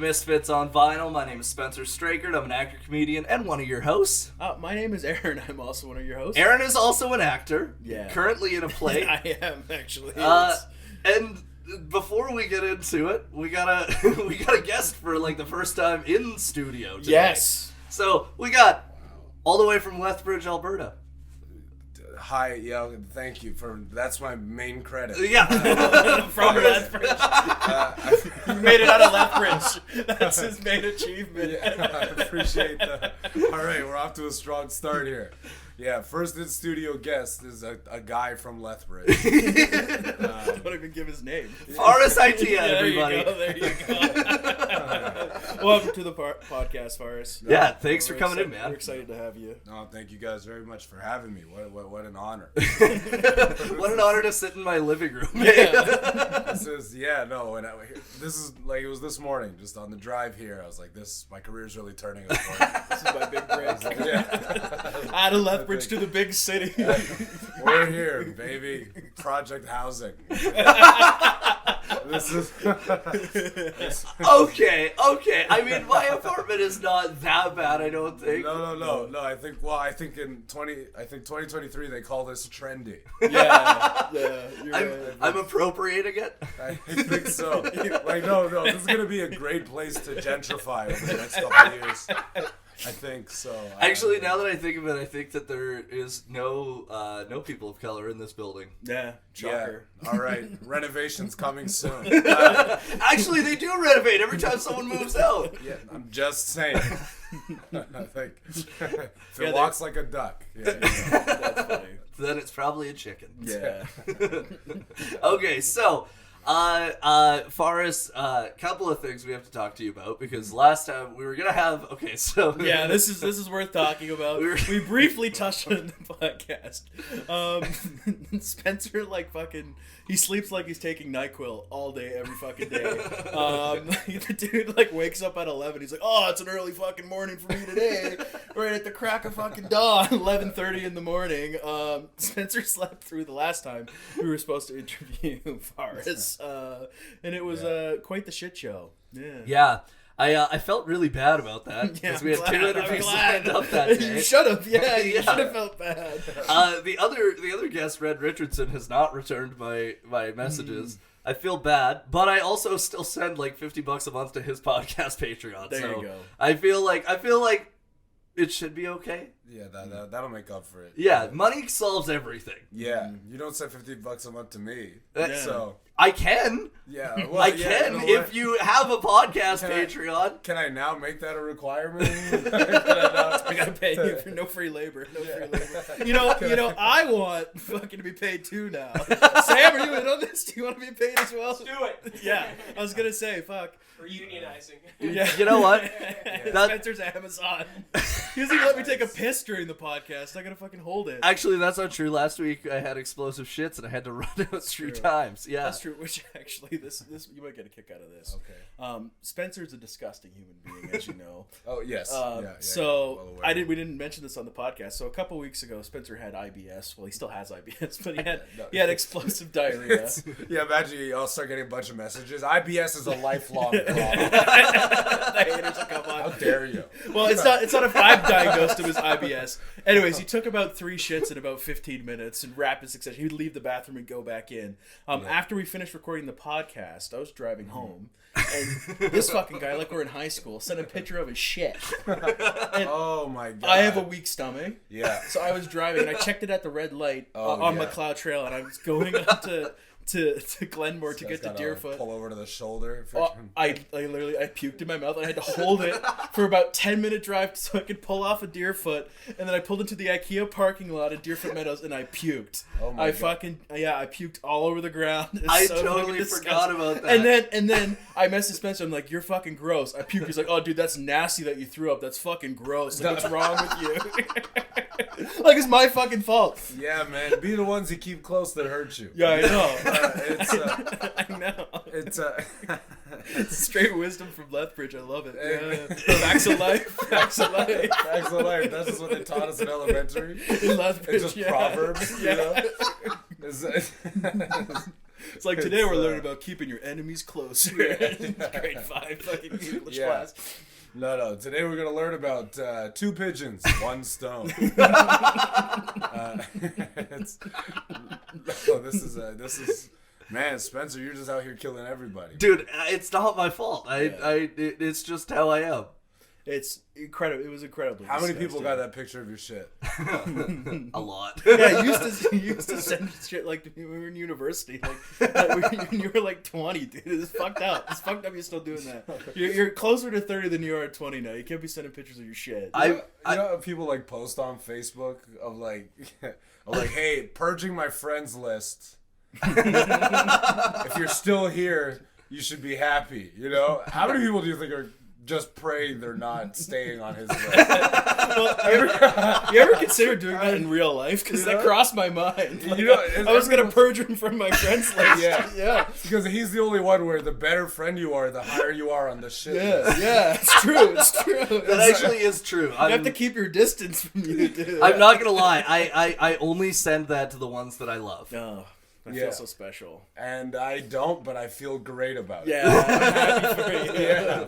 Misfits on Vinyl. My name is Spencer Streichert. I'm an actor, comedian, and one of your hosts. My name is Aaron. I'm also one of your hosts. Aaron is also an actor. Yeah. Currently in a play. I am, actually. And before we get into it, we got a guest for like the first time in studio today. Yes. So we got all the way from Lethbridge, Alberta. Hi, yeah, thank you that's my main credit. Yeah. From Lethbridge. You made it out of Lethbridge. That's his main achievement. Yeah, I appreciate that. Alright, we're off to a strong start here. Yeah, first in studio guest is a guy from Lethbridge. Don't even give his name. Faris Hytiaa, everybody. There you go. Welcome to the podcast, Farris. Yeah, thanks for coming in, man. We're excited to have you. No, thank you guys very much for having me. What an honor. What an honor to sit in my living room. Yeah. It was this morning, just on the drive here. I was like, my career's really turning a corner. This is my big break. Yeah. Out of Lethbridge to the big city. We're here, baby. Project housing. This is Okay. I mean, my apartment is not that bad, I don't think. No. I think in 2023 they call this trendy. Yeah. You're right. I'm appropriating it. I think so. No. This is gonna be a great place to gentrify over the next couple of years. I think so. Actually, now that I think of it, I think that there is no people of color in this building. Yeah. Shocker. Yeah. All right. Renovation's coming soon. Actually, they do renovate every time someone moves out. Yeah, I'm just saying. I think if it walks like a duck. Yeah. That's funny. Then it's probably a chicken. Yeah. Okay, so Faris, couple of things we have to talk to you about because last time we were gonna have. Okay, so yeah, this is worth talking about. We briefly touched on the podcast. Spencer he sleeps like he's taking NyQuil all day, every fucking day. The dude wakes up at 11. He's like, oh, it's an early fucking morning for me today. Right at the crack of fucking dawn, 11:30 in the morning. Spencer slept through the last time we were supposed to interview Farris. And it was quite the shit show. Yeah. I felt really bad about that because we had 2 interviews lined up that day. You should have, you should have felt bad. The other guest, Red Richardson, has not returned my messages. I feel bad, but I also still send like $50 a month to his podcast Patreon. There you go. I feel like it should be okay. Yeah, that'll make up for it. Yeah, money solves everything. Yeah, you don't send $50 a month to me, so I can. Yeah, well, I can if you have a podcast Patreon. Can I now make that a requirement? I gotta pay you for no free labor. You know, I want fucking to be paid too now. Sam, are you in on this? Do you want to be paid as well? Let's do it. Yeah, I was gonna say, fuck. We're unionizing. Yeah. You know what? Spencer's Amazon. He doesn't even let me take a piss during the podcast. I gotta fucking hold it. Actually, that's not true. Last week I had explosive shits and I had to run out 3 times. Yeah, that's true. Which actually, this you might get a kick out of this. Okay. Spencer's a disgusting human being, as you know. Oh yes. So well we didn't mention this on the podcast. So a couple weeks ago, Spencer had IBS. Well, he still has IBS, but he had explosive diarrhea. Imagine I'll start getting a bunch of messages. IBS is a lifelong problem. The haters will come on. How dare you? Well, it's not if I'm diagnosed with IBS. Anyways, he took about 3 shits in about 15 minutes in rapid succession. He would leave the bathroom and go back in. After we finished recording the podcast, I was driving home, and this fucking guy, like we're in high school, sent a picture of his shit. And oh my god! I have a weak stomach. Yeah. So I was driving, and I checked it at the red light on McLeod Trail, and I was going up to Glenmore to get to Deerfoot. Pull over to the shoulder. I puked in my mouth. And I had to hold it for about 10-minute drive so I could pull off a Deerfoot, and then I pulled into the IKEA parking lot at Deerfoot Meadows and I puked. Oh my god! I puked all over the ground. I totally forgot about that. And then I messaged Spencer. I'm like, "You're fucking gross." I puked. He's like, "Oh, dude, that's nasty that you threw up. That's fucking gross. Like, what's wrong with you?" Like, it's my fucking fault. Yeah, man. Be the ones you keep close that hurt you. Yeah, I know. I know. It's straight wisdom from Lethbridge. I love it. Yeah. Facts of life. Facts of life. Facts of life. That's just what they taught us in elementary. In Lethbridge, it's just proverbs. Yeah. You know? It's like today we're learning about keeping your enemies close. Grade 5 fucking English class. No. Today we're gonna learn about 2 pigeons, 1 stone. This is. Man, Spencer, you're just out here killing everybody. Dude, it's not my fault. It's just how I am. It's incredible. It was incredibly. How many people got that picture of your shit? A lot. Yeah, you used to send shit like when we were in university, when you were like 20, dude. It's fucked up. It's fucked up. You're still doing that. You're closer to 30 than you are at 20 now. You can't be sending pictures of your shit. You know how people like post on Facebook of like, hey, purging my friends list. If you're still here, you should be happy. You know, how many people do you think are just praying they're not staying on his list? Well, you ever consider doing that in real life? Because that crossed my mind. I was gonna purge him from my friends list. Yeah. Because he's the only one where the better friend you are, the higher you are on the shit list. Yeah, it's true. That actually is true. You have to keep your distance from you, dude. I'm not gonna lie. I only send that to the ones that I love. No. I feel so special. And I don't, but I feel great about it. Yeah, I'm happy for you. Yeah.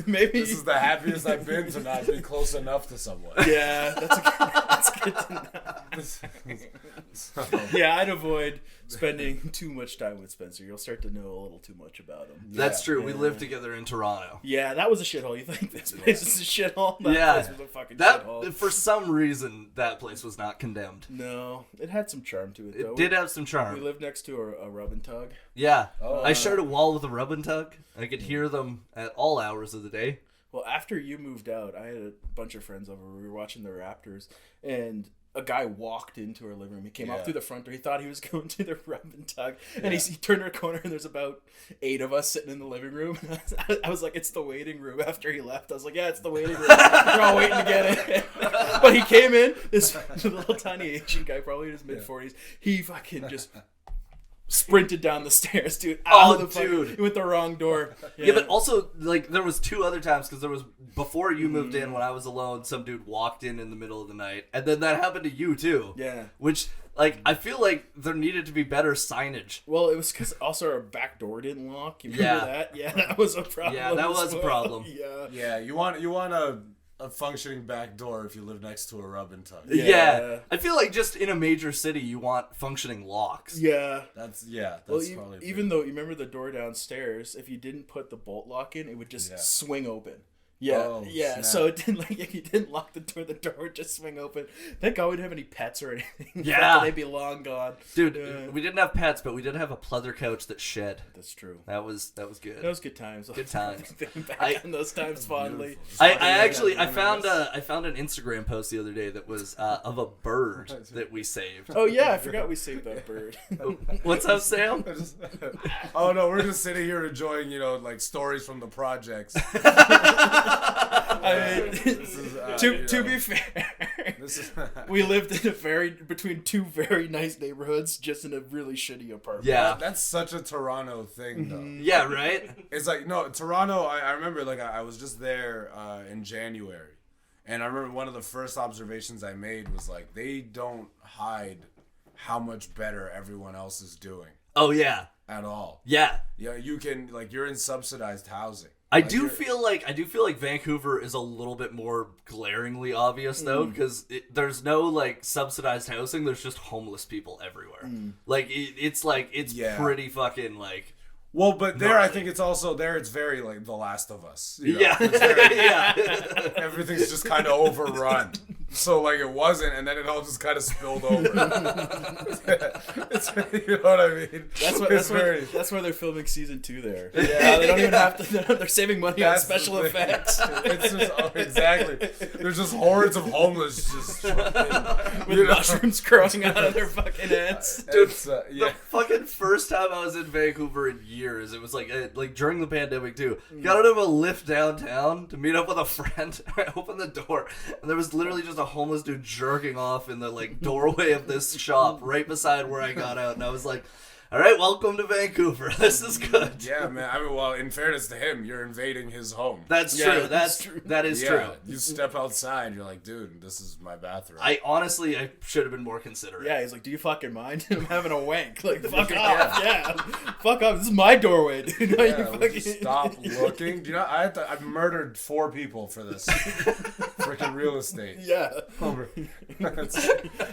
Maybe this is the happiest I've been to not be close enough to someone. Yeah, that's good to know. Yeah, I'd avoid spending too much time with Spencer. You'll start to know a little too much about him. That's true. We lived together in Toronto. Yeah, that was a shithole. You think this place is a shithole? That place was a fucking shithole. For some reason, that place was not condemned. No, it had some charm to it, though. It did have some charm. We lived next to a rub and tug. Yeah. I shared a wall with a rub and tug. I could hear them at all hours of the day. Well, after you moved out, I had a bunch of friends over. We were watching the Raptors, and a guy walked into our living room. He came out through the front door. He thought he was going to the rub and tug. And he turned our corner, and there's about 8 of us sitting in the living room. I was like, it's the waiting room. After he left, I was like, yeah, it's the waiting room. We're all waiting to get it. But he came in, this little tiny Asian guy, probably in his mid-40s. He fucking just sprinted down the stairs, dude. He went the wrong door. Yeah, but also, like, there was 2 other times, because there was, before you moved in, when I was alone, some dude walked in the middle of the night, and then that happened to you, too. Yeah. Which, like, I feel like there needed to be better signage. Well, it was because also our back door didn't lock. You remember that? Yeah, that was a problem. Yeah, that was a problem. Yeah, you want a functioning back door if you live next to a rub and tug. Yeah. I feel like just in a major city, you want functioning locks. Yeah. That's probably even though you remember the door downstairs, if you didn't put the bolt lock in, it would just swing open. Yeah, oh, snap. So it didn't if you didn't lock the door would just swing open. Thank God we didn't have any pets or anything. Yeah, they'd be long gone. Dude, we didn't have pets, but we did have a pleather couch that shed. That's true. That was good. That was good times. Good times. Thinking back on those times fondly. I found an Instagram post the other day that was of a bird that we saved. Oh yeah, I forgot we saved that bird. What's up, Sam? Oh no, we're just sitting here enjoying, like stories from the projects. To be fair, we lived in between 2 very nice neighborhoods, just in a really shitty apartment. Yeah, that's such a Toronto thing, though. Yeah, right. It's like Toronto. I remember I was just there in January, and I remember one of the first observations I made was like they don't hide how much better everyone else is doing. Oh yeah, at all. Yeah. Yeah, you can you're in subsidized housing. I do feel like Vancouver is a little bit more glaringly obvious though, because there's no subsidized housing. There's just homeless people everywhere. It's pretty fucking like. Well, but there, I think it's also there. It's very The Last of Us. Yeah, everything's just kind of overrun. So it wasn't, and then it all just kind of spilled over. You know what I mean? That's why they're filming season 2 there. Yeah, they don't even have to. They're saving money on special effects. It's just exactly. There's just hordes of homeless just with mushrooms growing out of their fucking heads. Dude, the fucking first time I was in Vancouver in years, it was like during the pandemic too. Got out of a lift downtown to meet up with a friend. I opened the door, and there was literally just a homeless dude jerking off in the doorway of this shop right beside where I got out, and I was like, All right, welcome to Vancouver. This is good. Yeah, man. I mean, well, in fairness to him, you're invading his home. That's true. That is true. You step outside, you're like, dude, this is my bathroom. I should have been more considerate. Yeah, he's like, do you fucking mind? I'm having a wank. Like, fuck off. Yeah. Fuck off. This is my doorway, dude. No, you fucking... Stop looking. Do you know, I've murdered 4 people for this freaking real estate. Yeah.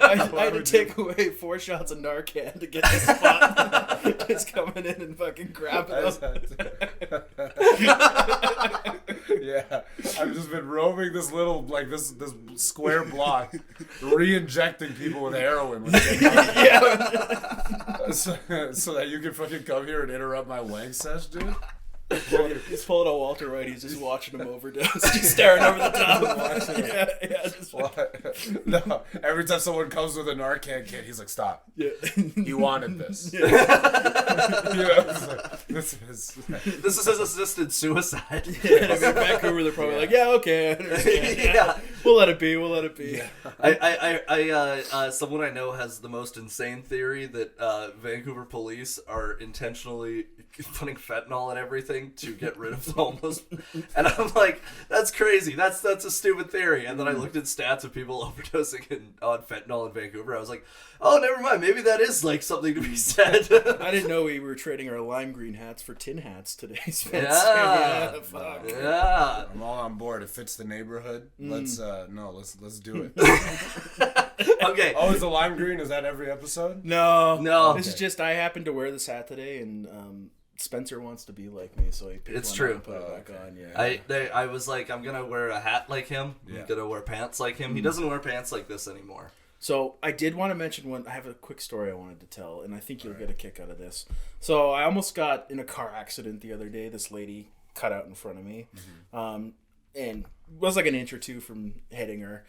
I had to take away 4 shots of Narcan to get the spot. Just coming in and fucking grabbing them. Yeah, I've just been roaming this little, like, this square block, re-injecting people with heroin. So that you can fucking come here and interrupt my wank sesh, dude. He's pulling a Walter White. He's just watching him overdose. Just staring over the top. Just No, every time someone comes with a Narcan kit, he's like, stop. Yeah. You wanted this. Yeah. This is his assisted suicide. Yeah, I mean, Vancouver, they're probably like, yeah, okay, I understand. Yeah. We'll let it be. Yeah. I someone I know has the most insane theory that Vancouver police are intentionally putting fentanyl in everything to get rid of the homeless, and I'm like, that's crazy. That's a stupid theory. And then I looked at stats of people overdosing on fentanyl in Vancouver. I was like, oh, never mind. Maybe that is like something to be said. I didn't know we were trading our lime green hats for tin hats today, Spencer. Yeah. Fuck. Yeah. I'm all on board. It fits the neighborhood. Let's do it. Okay. Oh, is the lime green? Is that every episode? No. This is just, I happened to wear this hat today, and Spencer wants to be like me, so he picked It's one true. up and put it back on. Yeah. I was like, I'm gonna wear a hat like him. Yeah. I'm gonna wear pants like him. He doesn't wear pants like this anymore. So I did want to mention one. I have a quick story I wanted to tell, and I think you'll get a kick out of this. So I almost got in a car accident the other day. This lady cut out in front of me, and was like an inch or two from hitting her.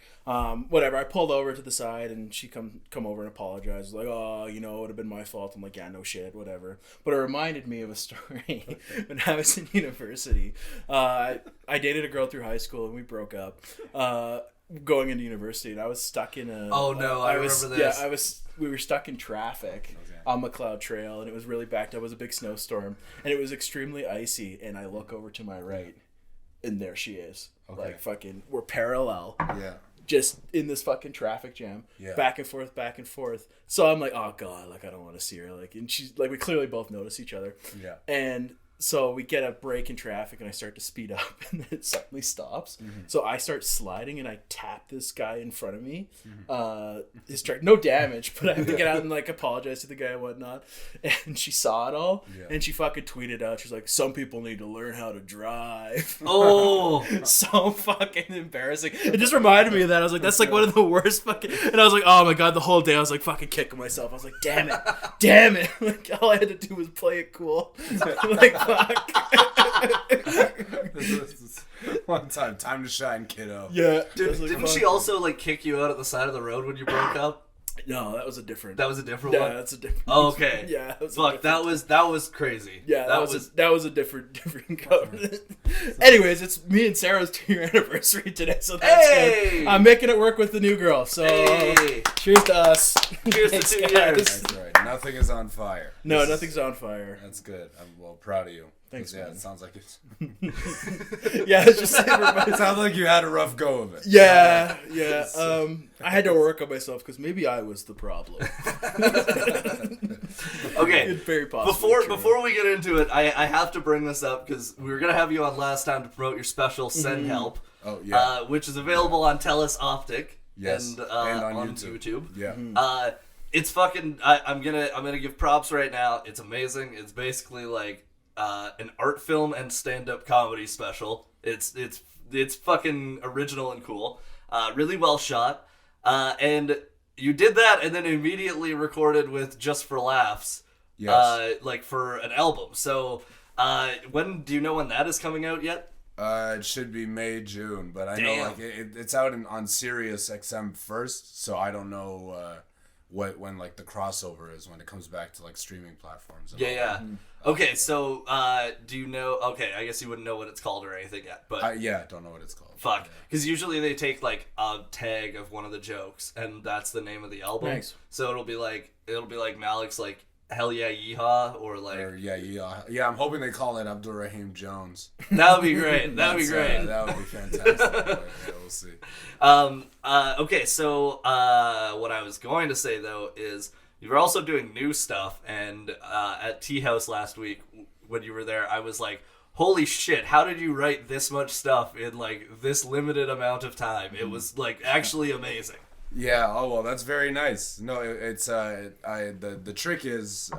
Whatever. I pulled over to the side, and she come over and apologized. Like, oh, it would have been my fault. I'm like, yeah, no shit, whatever. But it reminded me of a story when I was in university. I dated a girl through high school, and we broke up. Going into university, and I was stuck in a... Oh, no, I remember this. Yeah, we were stuck in traffic on M.A.A.D Trail, and it was really backed up. It was a big snowstorm, and it was extremely icy, and I look over to my right, and there she is. Okay. Like, fucking, we're parallel. Yeah. Just in this fucking traffic jam. Yeah. Back and forth. So I'm like, oh, God, like, I don't want to see her. Like, and she's, like, we clearly both notice each other. Yeah. And... so we get a break in traffic, and I start to speed up, and then it suddenly stops. Mm-hmm. So I start sliding, and I tap this guy in front of me. His truck, no damage, but I have to get out and like apologize to the guy and whatnot. And she saw it all, and she fucking tweeted out. She's like, "Some people need to learn how to drive." Oh, so fucking embarrassing. It just reminded me of that. I was like, that's like one of the worst fucking. And I was like, oh my God, the whole day I was like fucking kicking myself. I was like, damn it. Like all I had to do was play it cool. Like. Fuck. One time to shine, kiddo. Yeah. Didn't she also like kick you out at the side of the road when you broke up? No, that was a different. That was a different one. Yeah, that's a different. Oh, okay. Yeah. Fuck, that was crazy. Yeah, that was a different covenant. Anyways, it's me and Sarah's 2-year anniversary today, so that's good. I'm making it work with the new girl. So cheers to us. Cheers to 2 years. That's right. Nothing is on fire. No, nothing's on fire. That's good. I'm well proud of you. Thanks, yeah, man. it sounds like it's... Yeah, it's just... It sounds like you had a rough go of it. Yeah. I had to work on myself because maybe I was the problem. Okay. Very possible. Before we get into it, I have to bring this up because we were going to have you on last time to promote your special, Send Help. Oh, yeah. Which is available on TELUS Optic. Yes. And on YouTube. Yeah. It's fucking... I'm gonna give props right now. It's amazing. It's basically like... an art film and stand-up comedy special. It's fucking original and cool. Really well shot. And you did that and then immediately recorded with Just for Laughs. Yes. Like for an album. So do you know when that is coming out yet? It should be May, June, but I know like it's out on Sirius XM first, so I don't know when like the crossover is when it comes back to like streaming platforms. Yeah. Okay, so do you know? Okay, I guess you wouldn't know what it's called or anything yet, but I don't know what it's called. Fuck, because usually they take like a tag of one of the jokes, and that's the name of the album. Nice. So it'll be like Malik's like Hell Yeah Yeehaw or like yeah. I'm hoping they call it Abdul Rahim Jones. That would be great. That would be great. That would be fantastic. Yeah, we'll see. Okay, so what I was going to say though is you were also doing new stuff, and at Tea House last week when you were there, I was like, holy shit, how did you write this much stuff in like this limited amount of time? It was like actually amazing. Yeah. Oh well, that's very nice. No, it's the trick is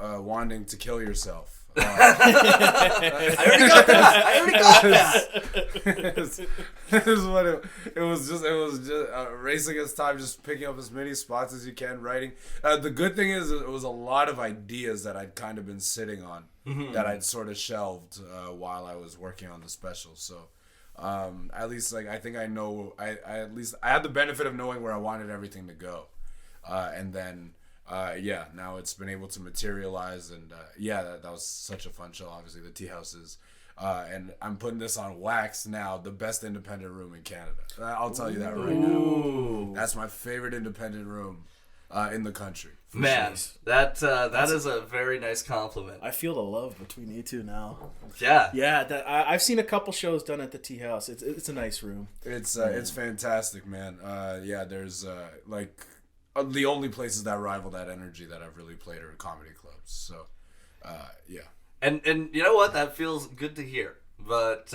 wanting to kill yourself. I already got that. This is what it was just racing against time, just picking up as many spots as you can, writing. The good thing is it was a lot of ideas that I'd kind of been sitting on that I'd sort of shelved while I was working on the special. So at least like I think I know I at least I had the benefit of knowing where I wanted everything to go, and then. Now it's been able to materialize, and that was such a fun show. Obviously, the Tea House is, and I'm putting this on wax now, the best independent room in Canada. I'll tell you that right now. That's my favorite independent room in the country. Man, sure. That is a very nice compliment. I feel the love between you two now. Yeah. Yeah, I've seen a couple shows done at the Tea House. It's a nice room. It's fantastic, man. There's the only places that rival that energy that I've really played are comedy clubs. So, And you know what? That feels good to hear. But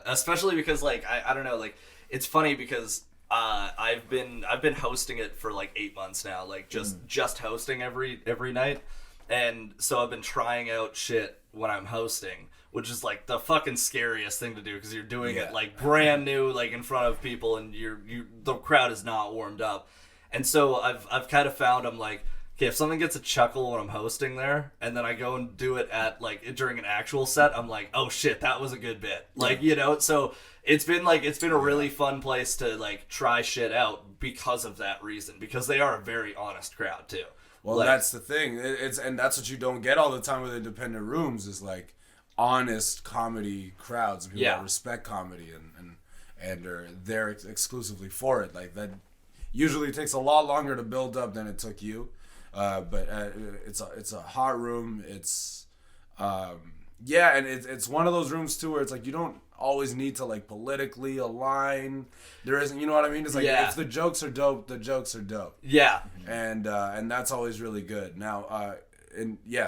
especially because like I don't know, like it's funny because I've been hosting it for like 8 months now, like just hosting every night, and so I've been trying out shit when I'm hosting, which is like the fucking scariest thing to do because you're doing it like brand new, like in front of people, and the crowd is not warmed up. And so I've kind of found I'm like, okay, if something gets a chuckle when I'm hosting there, and then I go and do it at like during an actual set, I'm like, oh shit, that was a good bit. Like, you know, so it's been a really fun place to like try shit out because of that reason, because they are a very honest crowd too. Well, like, that's the thing. And that's what you don't get all the time with independent rooms is like honest comedy crowds, people that respect comedy and are there exclusively for it. Like that. Usually it takes a lot longer to build up than it took you, but it's a hot room. It's and it's one of those rooms too where it's like you don't always need to like politically align. There isn't, you know what I mean? It's like if the jokes are dope, the jokes are dope. Yeah, and that's always really good. Now,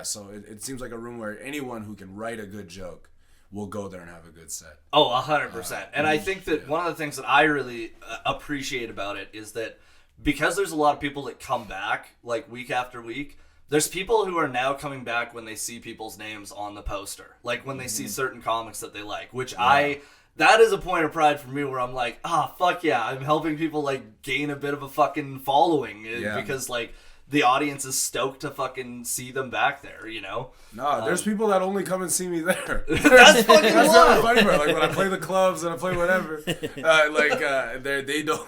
so it seems like a room where anyone who can write a good joke will go there and have a good set. Oh, 100%. And I think that one of the things that I really appreciate about it is that because there's a lot of people that come back like week after week, there's people who are now coming back when they see people's names on the poster. Like when they see certain comics that they like, which that is a point of pride for me where I'm like, fuck yeah, I'm helping people like gain a bit of a fucking following because like the audience is stoked to fucking see them back there, you know? No, there's people that only come and see me there. That's fucking That's wild. the funny part. Like when I play the clubs and I play whatever, they don't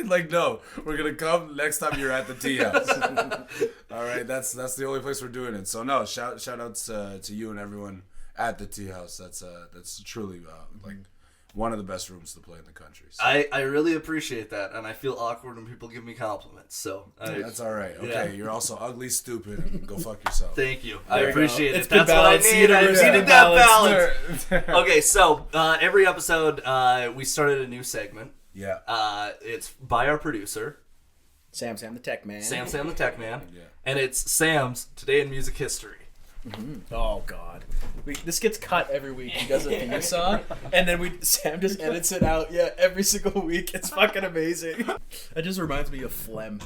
like, no, we're gonna come next time you're at the Tea House. All right, that's the only place we're doing it. So no, shout outs to you and everyone at the Tea House. That's truly like one of the best rooms to play in the country. So. I really appreciate that, and I feel awkward when people give me compliments. So that's all right. Okay, you're also ugly, stupid, and go fuck yourself. Thank you. I appreciate it. That's what I need. I needed that balance. Okay, so every episode we started a new segment. Yeah. It's by our producer, Sam the Tech Man. Sam the Tech Man. Yeah. And it's Sam's Today in Music History. Mm-hmm. Oh God, this gets cut every week. He does a theme song, and then Sam just edits it out. Yeah, every single week. It's fucking amazing. That just reminds me of phlegm.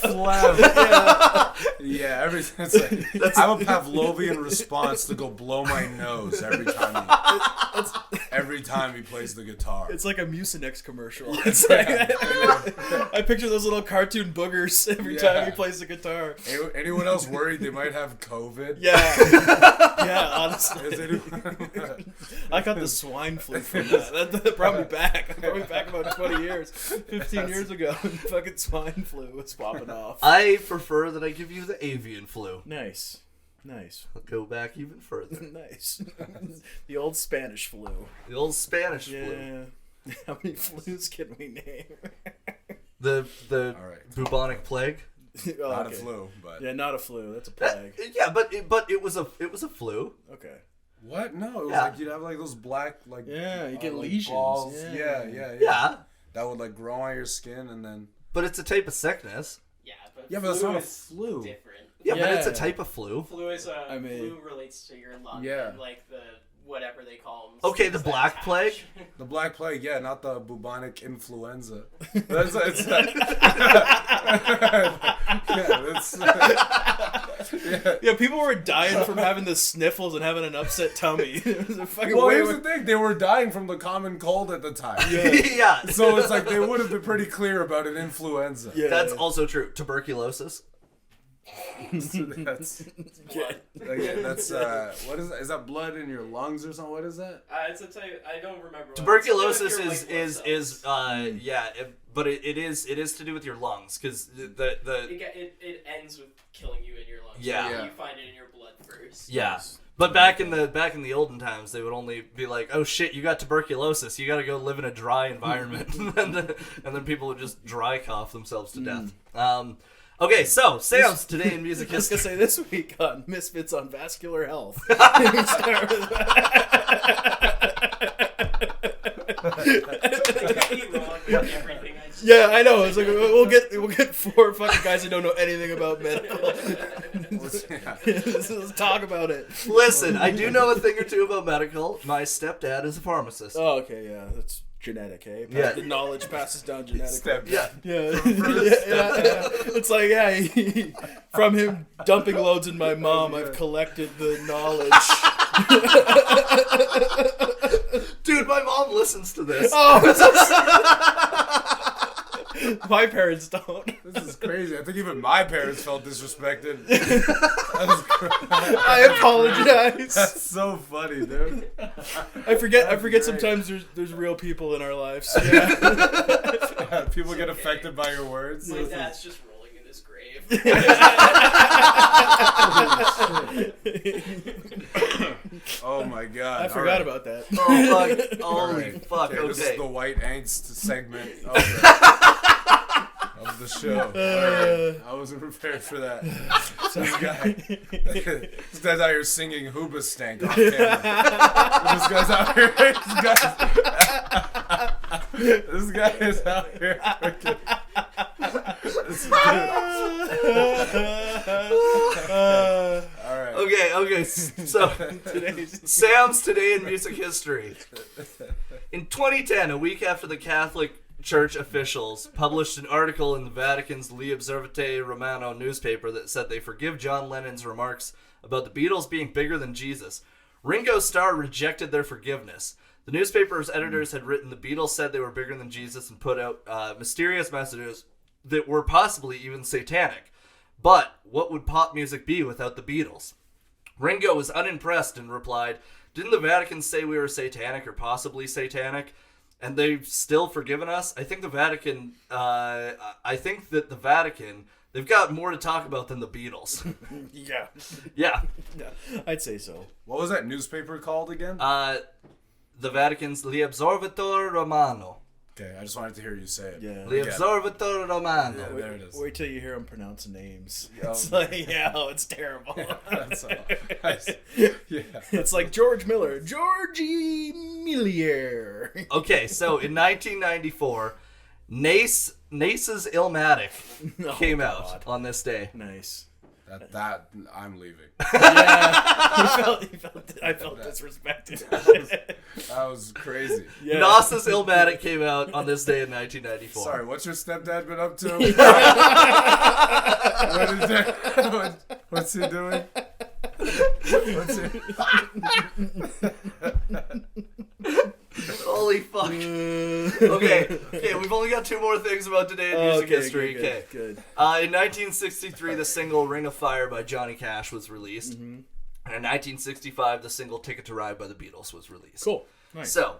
Phlegm. Yeah. Everything. Like, I have a Pavlovian response to go blow my nose every time he plays the guitar. It's like a Mucinex commercial. It's like, I picture those little cartoon boogers every time he plays the guitar. Anyone else worried they might have COVID? Yeah, honestly. I got the swine flu from that. That brought me back. It brought me back about 20 years. 15 years ago, fucking swine flu was popping off. I prefer that I give you the avian flu. Nice. I'll go back even further. Nice. The old Spanish flu. Flu. How many flus can we name? The bubonic plague. Oh, Not okay. a flu, but Yeah, not a flu. That's a plague. Yeah, but it was a flu. Okay. what? No, it was Yeah. like you'd have like those black like Yeah, you get like lesions. balls. Yeah. Yeah, That would like grow on your skin and then. but it's a type of sickness. Yeah, but Yeah, but that's not a is flu. different. Yeah, but it's a Yeah. type of flu. Flu is I mean- flu relates to your lung. Yeah. And like the whatever they call them. Okay, the Black Plague? The Black Plague, yeah, not the bubonic influenza. That's it's. Yeah, people were dying from having the sniffles and having an upset tummy. It was a fucking Well, way here's more- the thing: they were dying from the common cold at the time. Yeah. So it's like they would have been pretty clear about an influenza. Yeah. That's also true. Tuberculosis. That's Yeah. that's what is that? Is that blood in your lungs or something? What is that? It's a type. I don't remember. what- Tuberculosis it's to do with your is white blood cells. but it is to do with your lungs because the It ends with killing you in your lungs. Yeah. So Yeah. you find it in your blood first. yeah. But back in the olden times, they would only be like, "Oh shit, you got tuberculosis. You got to go live in a dry environment," and then people would just dry cough themselves to death. Okay, so Sam's today in music I was history. gonna say this week on Misfits on Vascular Health. I got you wrong with everything I just Yeah, I know. It's like we'll get four fucking guys who don't know anything about medical. Let's talk about it. Listen, I do know a thing or two about medical. My stepdad is a pharmacist. Oh, okay, yeah, that's genetic, eh? Yeah. The knowledge passes down genetically. Step. Yeah. Yeah. Yeah. It's like, yeah, from him dumping loads in my mom, I've collected the knowledge. Dude, my mom listens to this. Oh, my parents don't. This is crazy. I think even my parents felt disrespected. That's I apologize. That's so funny, dude. I forget great. sometimes there's real people in our lives. Yeah. Yeah, people get affected by your words. My dad's just rolling in his grave. Oh my god. I forgot about that. Oh fuck! Holy Alright. fuck! Okay. This is the white angst segment of the show. Alright. I wasn't prepared for that. This guy's out here singing Hoobastank off camera. This guy's out here. This guy is out here. Freaking, this is all right. Okay. So Sam's today in music history. In 2010, a week after the Catholic Church officials published an article in the Vatican's L'Osservatore Romano newspaper that said they forgive John Lennon's remarks about the Beatles being bigger than Jesus, Ringo Starr rejected their forgiveness. The newspaper's editors had written the Beatles said they were bigger than Jesus and put out mysterious messages that were possibly even satanic. But what would pop music be without the Beatles? Ringo was unimpressed and replied, "Didn't the Vatican say we were satanic or possibly satanic? And they've still forgiven us? I think the Vatican, they've got more to talk about than the Beatles." Yeah. Yeah. I'd say so. What was that newspaper called again? The Vatican's L'Osservatore Romano. Okay, I just wanted to hear you say it. Yeah. L'Osservatore Romano. Yeah, there it is. Wait till you hear him pronounce names. Oh. It's like, it's terrible. That's all. Yeah. It's like George Miller. Georgie Millier. Okay, so in 1994, Nace's Illmatic came out on this day. Nice. That I'm leaving. Yeah. I felt disrespected. That was crazy. Yeah. Nace's Illmatic came out on this day in 1994. Sorry, what's your stepdad been up to? What's he doing? Holy fuck. Okay, we've only got two more things about today in music history. Good. In 1963, the single Ring of Fire by Johnny Cash was released. Mm-hmm. And in 1965, the single Ticket to Ride by the Beatles was released. Cool. Nice. So,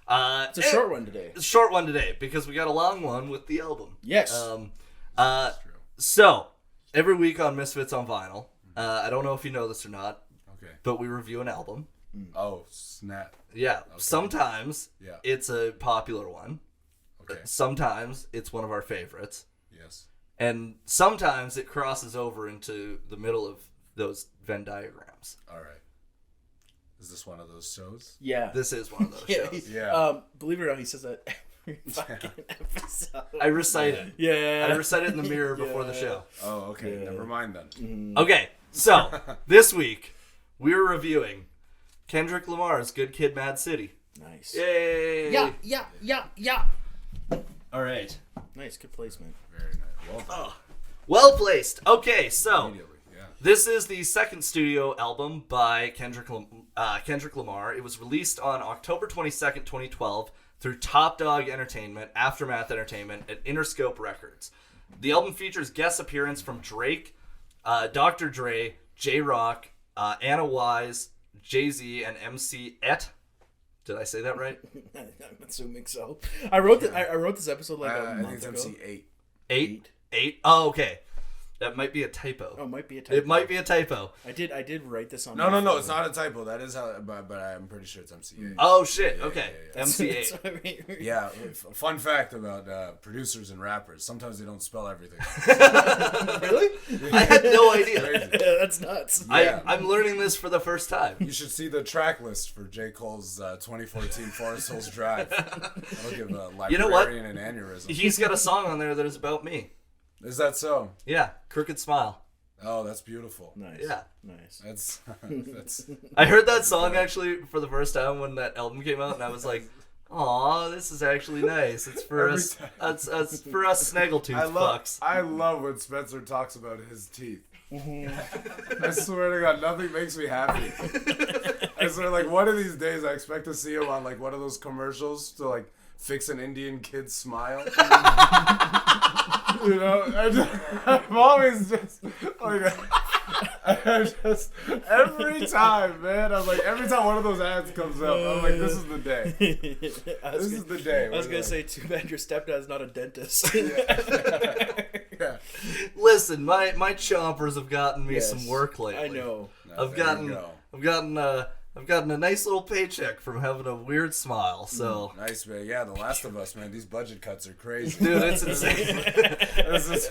It's a short one today. It's a short one today because we got a long one with the album. Yes. So, every week on Misfits on Vinyl, I don't know if you know this or not, Okay. but we review an album. Oh, snap. Yeah. Sometimes Yeah. it's a popular one. Okay. Sometimes it's one of our favorites. Yes. and sometimes it crosses over into the middle of those Venn diagrams. All right. Is this one of those shows? Yeah. This is one of those shows. Yeah. Believe it or not, he says that every fucking episode. I recite it. Yeah. I recite it in the mirror before the show. Oh, okay. Yeah. Never mind then. Okay, so this week we're reviewing Kendrick Lamar's Good Kid, M.A.A.d City. Nice. Yay! Yeah. All right. Nice, good placement. Very nice. Well done. Well placed. Okay, so Immediately, yeah. this is the second studio album by Kendrick Lamar. It was released on October 22nd, 2012 through Top Dog Entertainment, Aftermath Entertainment, and Interscope Records. The album features guest appearance from Drake, Dr. Dre, J-Rock, Anna Wise, Jay-Z, and M.C.A.D. Did I say that right? I'm assuming so. I wrote this episode like a I think month it's ago. MC8. Eight? Oh, okay. That might be a typo. Oh, it might be a typo. It might be a typo. I did write this on. No, it's not a typo. That is how, but I'm pretty sure it's MC8. Oh, shit. Yeah, Okay. yeah. MC8. Yeah, fun fact about producers and rappers. Sometimes they don't spell everything. Really? I had no idea. Crazy. That's nuts. Yeah. I'm learning this for the first time. You should see the track list for J. Cole's 2014 Forest Hills Drive. That'll give a librarian You know what? an aneurysm. He's got a song on there that is about me. Is that so? Yeah. Crooked Smile. Oh, that's beautiful. Nice. Yeah. Nice. That's I heard that song actually for the first time when that album came out, and I was like, "Aw, this is actually nice. It's for Every us, time. us for us snaggletooth fucks." I love when Spencer talks about his teeth. I swear to God, nothing makes me happy. I swear, like one of these days, I expect to see him on like one of those commercials to like fix an Indian kid's smile. You know, I'm always just like, every time, man. I'm like, every time one of those ads comes up, I'm like, this is the day. This is the day. I was gonna say, too bad your stepdad's not a dentist. Yeah. Listen, my chompers have gotten me Yes, some work lately. I know. I've gotten a nice little paycheck from having a weird smile. So Nice, man. Yeah, The Last of Us, man. These budget cuts are crazy. dude, it's insane. This is-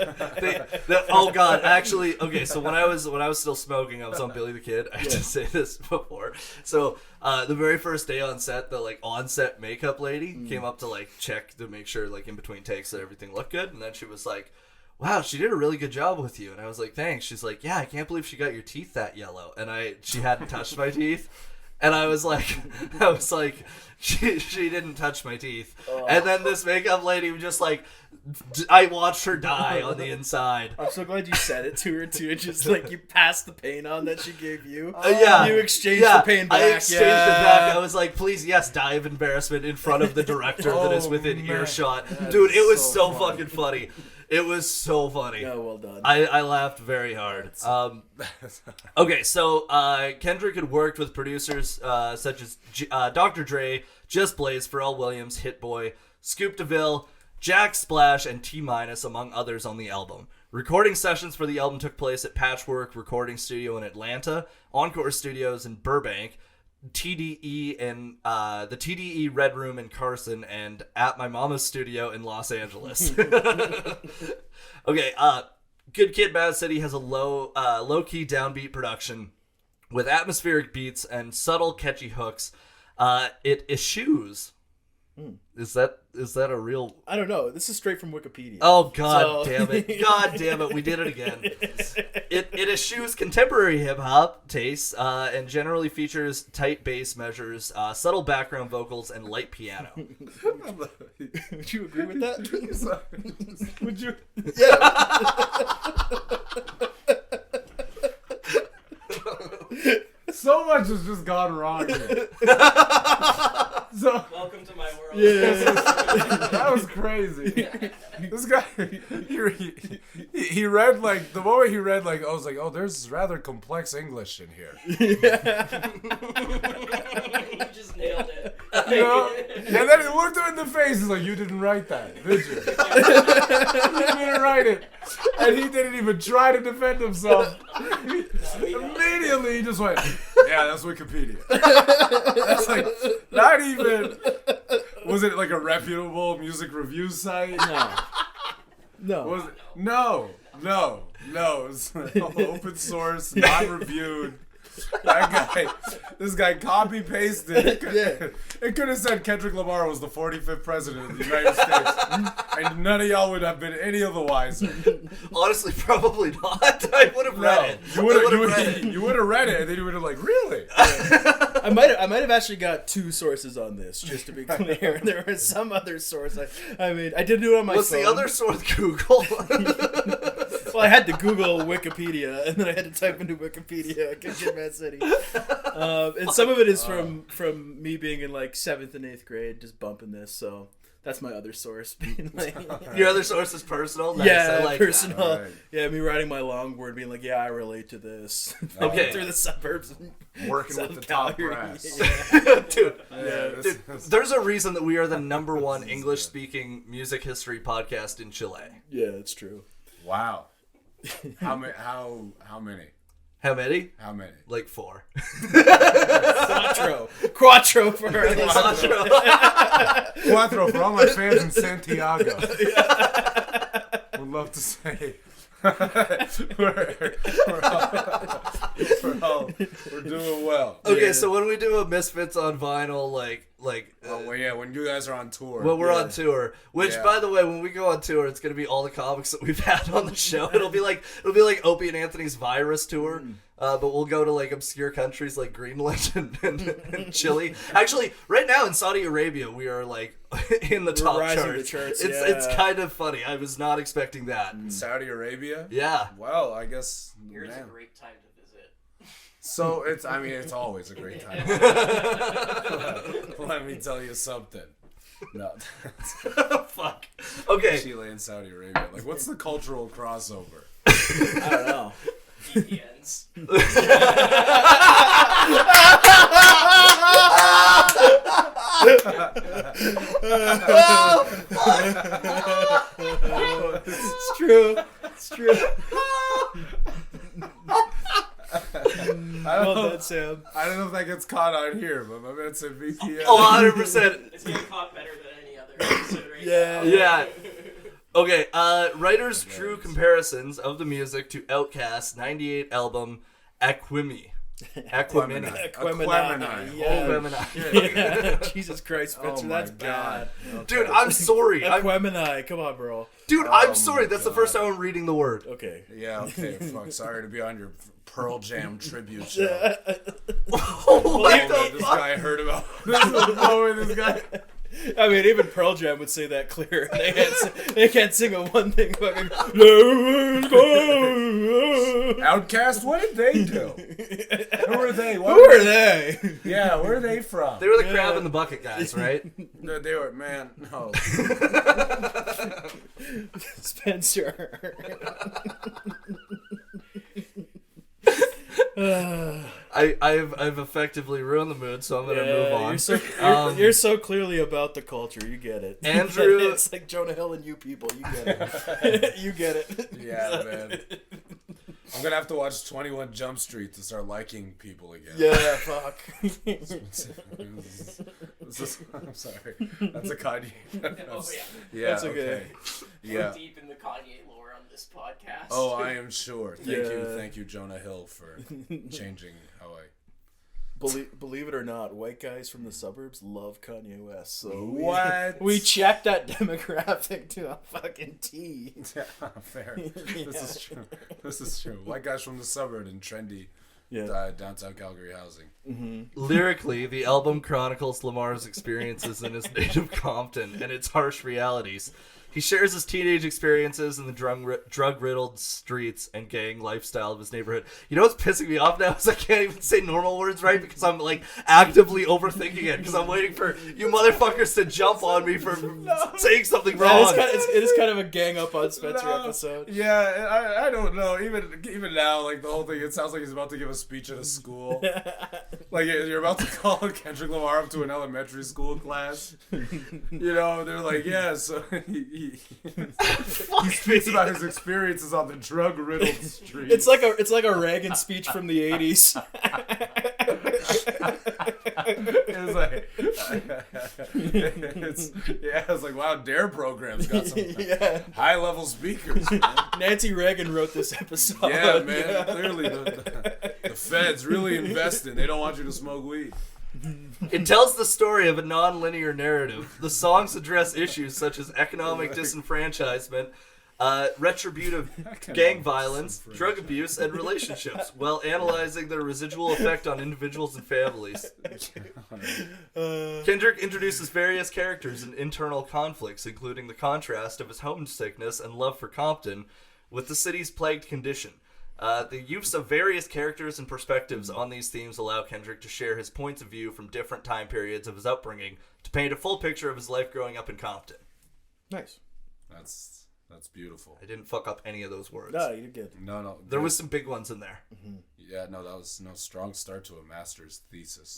Oh God, actually, okay. So when I was still smoking, I was on Billy the Kid. I had to say this before. So the very first day on set, the like on-set makeup lady came up to like check to make sure like in between takes that everything looked good, and then she was like, "Wow, she did a really good job with you." And I was like, "Thanks." She's like, "Yeah, I can't believe she got your teeth that yellow." And she hadn't touched my teeth. And I was like, she didn't touch my teeth. Oh. And then this makeup lady was just like, I watched her die on the inside. I'm so glad you said it to her too. Just like you passed the pain on that she gave you. Yeah. You exchanged the pain back. I exchanged it back. I was like, please, yes, die of embarrassment in front of the director that is Oh, within man. earshot. That Dude, is it was so so funny. fucking funny. It was so funny. Yeah, well done. I laughed very hard. Okay, so Kendrick had worked with producers such as Dr. Dre, Just Blaze, Pharrell Williams, Hit Boy, Scoop DeVille, Jack Splash, and T-Minus, among others, on the album. Recording sessions for the album took place at Patchwork Recording Studio in Atlanta, Encore Studios in Burbank, TDE in the TDE Red Room in Carson, and at my mama's studio in Los Angeles. Okay, Good Kid, M.A.A.d City has a low-key downbeat production with atmospheric beats and subtle, catchy hooks. It eschews. Is that a real? I don't know. This is straight from Wikipedia. Oh God So- damn it! God damn it! We did it again. It eschews contemporary hip hop tastes and generally features tight bass measures, subtle background vocals, and light piano. Would you agree with that? Would you? So much has just gone wrong here. So Welcome to my world. that was crazy. This guy, he read like the moment he read like I was like, oh, there's rather complex English in here. You just nailed it. You know? And then he looked him in the face. He's like, you didn't write that, did you? You didn't write it. And he didn't even try to defend himself. Immediately he just went, yeah, that's Wikipedia. That's like, not even, was it like a reputable music review site? No. No. Was it? No. It's open source, not reviewed. This guy copy pasted. Yeah. It could have said Kendrick Lamar was the 45th president of the United States, and none of y'all would have been any of the wiser. Honestly, probably not. I would have read it. You would have read it, and then you would have like, really? I might have actually got two sources on this, just to be clear. There was some other source. I mean, I did do it on my phone. What's the other source? Google. Well, I had to Google Wikipedia, and then I had to type into Wikipedia, Kendrick Lamar City. And some of it is from me being in like 7th and 8th grade, just bumping this. So that's my other source. Being like, Your other source is personal? Nice. yeah, I like personal. That. Right. Yeah, me writing my longboard, being like, yeah, I relate to this. Okay. Through the suburbs. Working with the top Calgary. brass. that. Dude, This- there's a reason that we are the #1 English-speaking music history podcast in Chile. Yeah, that's true. Wow. How many? How many? How many? How many? Like 4. Quattro for our listeners. Cuatro for all my fans in Santiago. Would love to say we're doing well. Okay, Yeah. so when we do a Misfits on vinyl, Well, yeah, when you guys are on tour. when we're on tour, which Yeah. by the way, when we go on tour, it's gonna be all the comics that we've had on the show. It'll be like Opie and Anthony's Virus tour. But we'll go to like obscure countries like Greenland and Chile. Actually, right now in Saudi Arabia, we are like in the top rising charts. the charts, It's yeah. kind of funny. I was not expecting that. Saudi Arabia. Yeah. Well, I guess. Here's a man. great time to visit. So it's always a great time. Let me tell you something. No. Fuck. Okay. Chile and Saudi Arabia. Like, what's the cultural crossover? I don't know. VPNs. It's true. It's true. Well done, Sam. I don't know if that gets caught on here, but my man said VPN. 100%. It's getting caught better than any other episode right Yeah. now. Yeah. Okay, writers drew comparisons of the music to Outkast's '98 album Aquemini. Aquemini. Aquemini. Yeah. Aquemini. Yeah. Jesus Christ, Spencer, Oh my that's God. bad. Dude, I'm sorry. Aquemini, come on, bro. Dude, Oh I'm sorry. my That's the God. first time I'm reading the word. Okay. Yeah, okay, fuck. Sorry to be on your Pearl Jam tribute show. What the This fuck? guy heard about. This is the moment this guy. I mean, even Pearl Jam would say that clear. They can't sing a one thing fucking. Outcast? What did they do? Who are they? Who are they? Yeah, where are they from? They were the crab in the bucket guys, right? No, they were, man, no. Spencer. I've effectively ruined the mood, so I'm gonna move on. You're so clearly about the culture. You get it. Andrew- It's like Jonah Hill and you people. You get it. You get it. Yeah, man. I'm gonna have to watch 21 Jump Street to start liking people again. Yeah, fuck. I'm sorry. That's a Kanye. Oh, yeah. Yeah, That's okay. okay. Yeah. We're deep in the Kanye lore on this podcast. Oh, I am sure. Yeah. Thank you, Jonah Hill, for changing how I. Believe it or not, white guys from the suburbs love Kanye West. So What? we checked that demographic to a fucking T. Yeah, fair. This is true. This is true. White guys from the suburb in trendy downtown Calgary housing. Lyrically, the album chronicles Lamar's experiences in his native Compton and its harsh realities. He shares his teenage experiences in the drug-riddled streets and gang lifestyle of his neighborhood. You know what's pissing me off now is I can't even say normal words right because I'm like actively overthinking it because I'm waiting for you motherfuckers to jump on me for saying something wrong. It is kind of a gang up on Spencer No. episode. Yeah, I don't know. Even now, like the whole thing, it sounds like he's about to give a speech at a school. Like you're about to call Kendrick Lamar up to an elementary school class. You know, they're like, yeah, so he speaks about his experiences on the drug-riddled streets. It's like a Reagan speech from the 80s. It was like, I was like, wow, Dare program's got some high level speakers, man. Nancy Reagan wrote this episode. Yeah, man. Clearly, the feds really invested. They don't want you to smoke weed. It tells the story of a non-linear narrative. The songs address issues such as economic disenfranchisement, retributive gang violence, drug abuse, and relationships, while analyzing their residual effect on individuals and families. Kendrick introduces various characters and internal conflicts, including the contrast of his homesickness and love for Compton with the city's plagued condition. The use of various characters and perspectives on these themes allow Kendrick to share his points of view from different time periods of his upbringing to paint a full picture of his life growing up in Compton. Nice. That's beautiful. I didn't fuck up any of those words. No, you did good. No. There was some big ones in there. Mm-hmm. Yeah, no, that was no strong start to a master's thesis.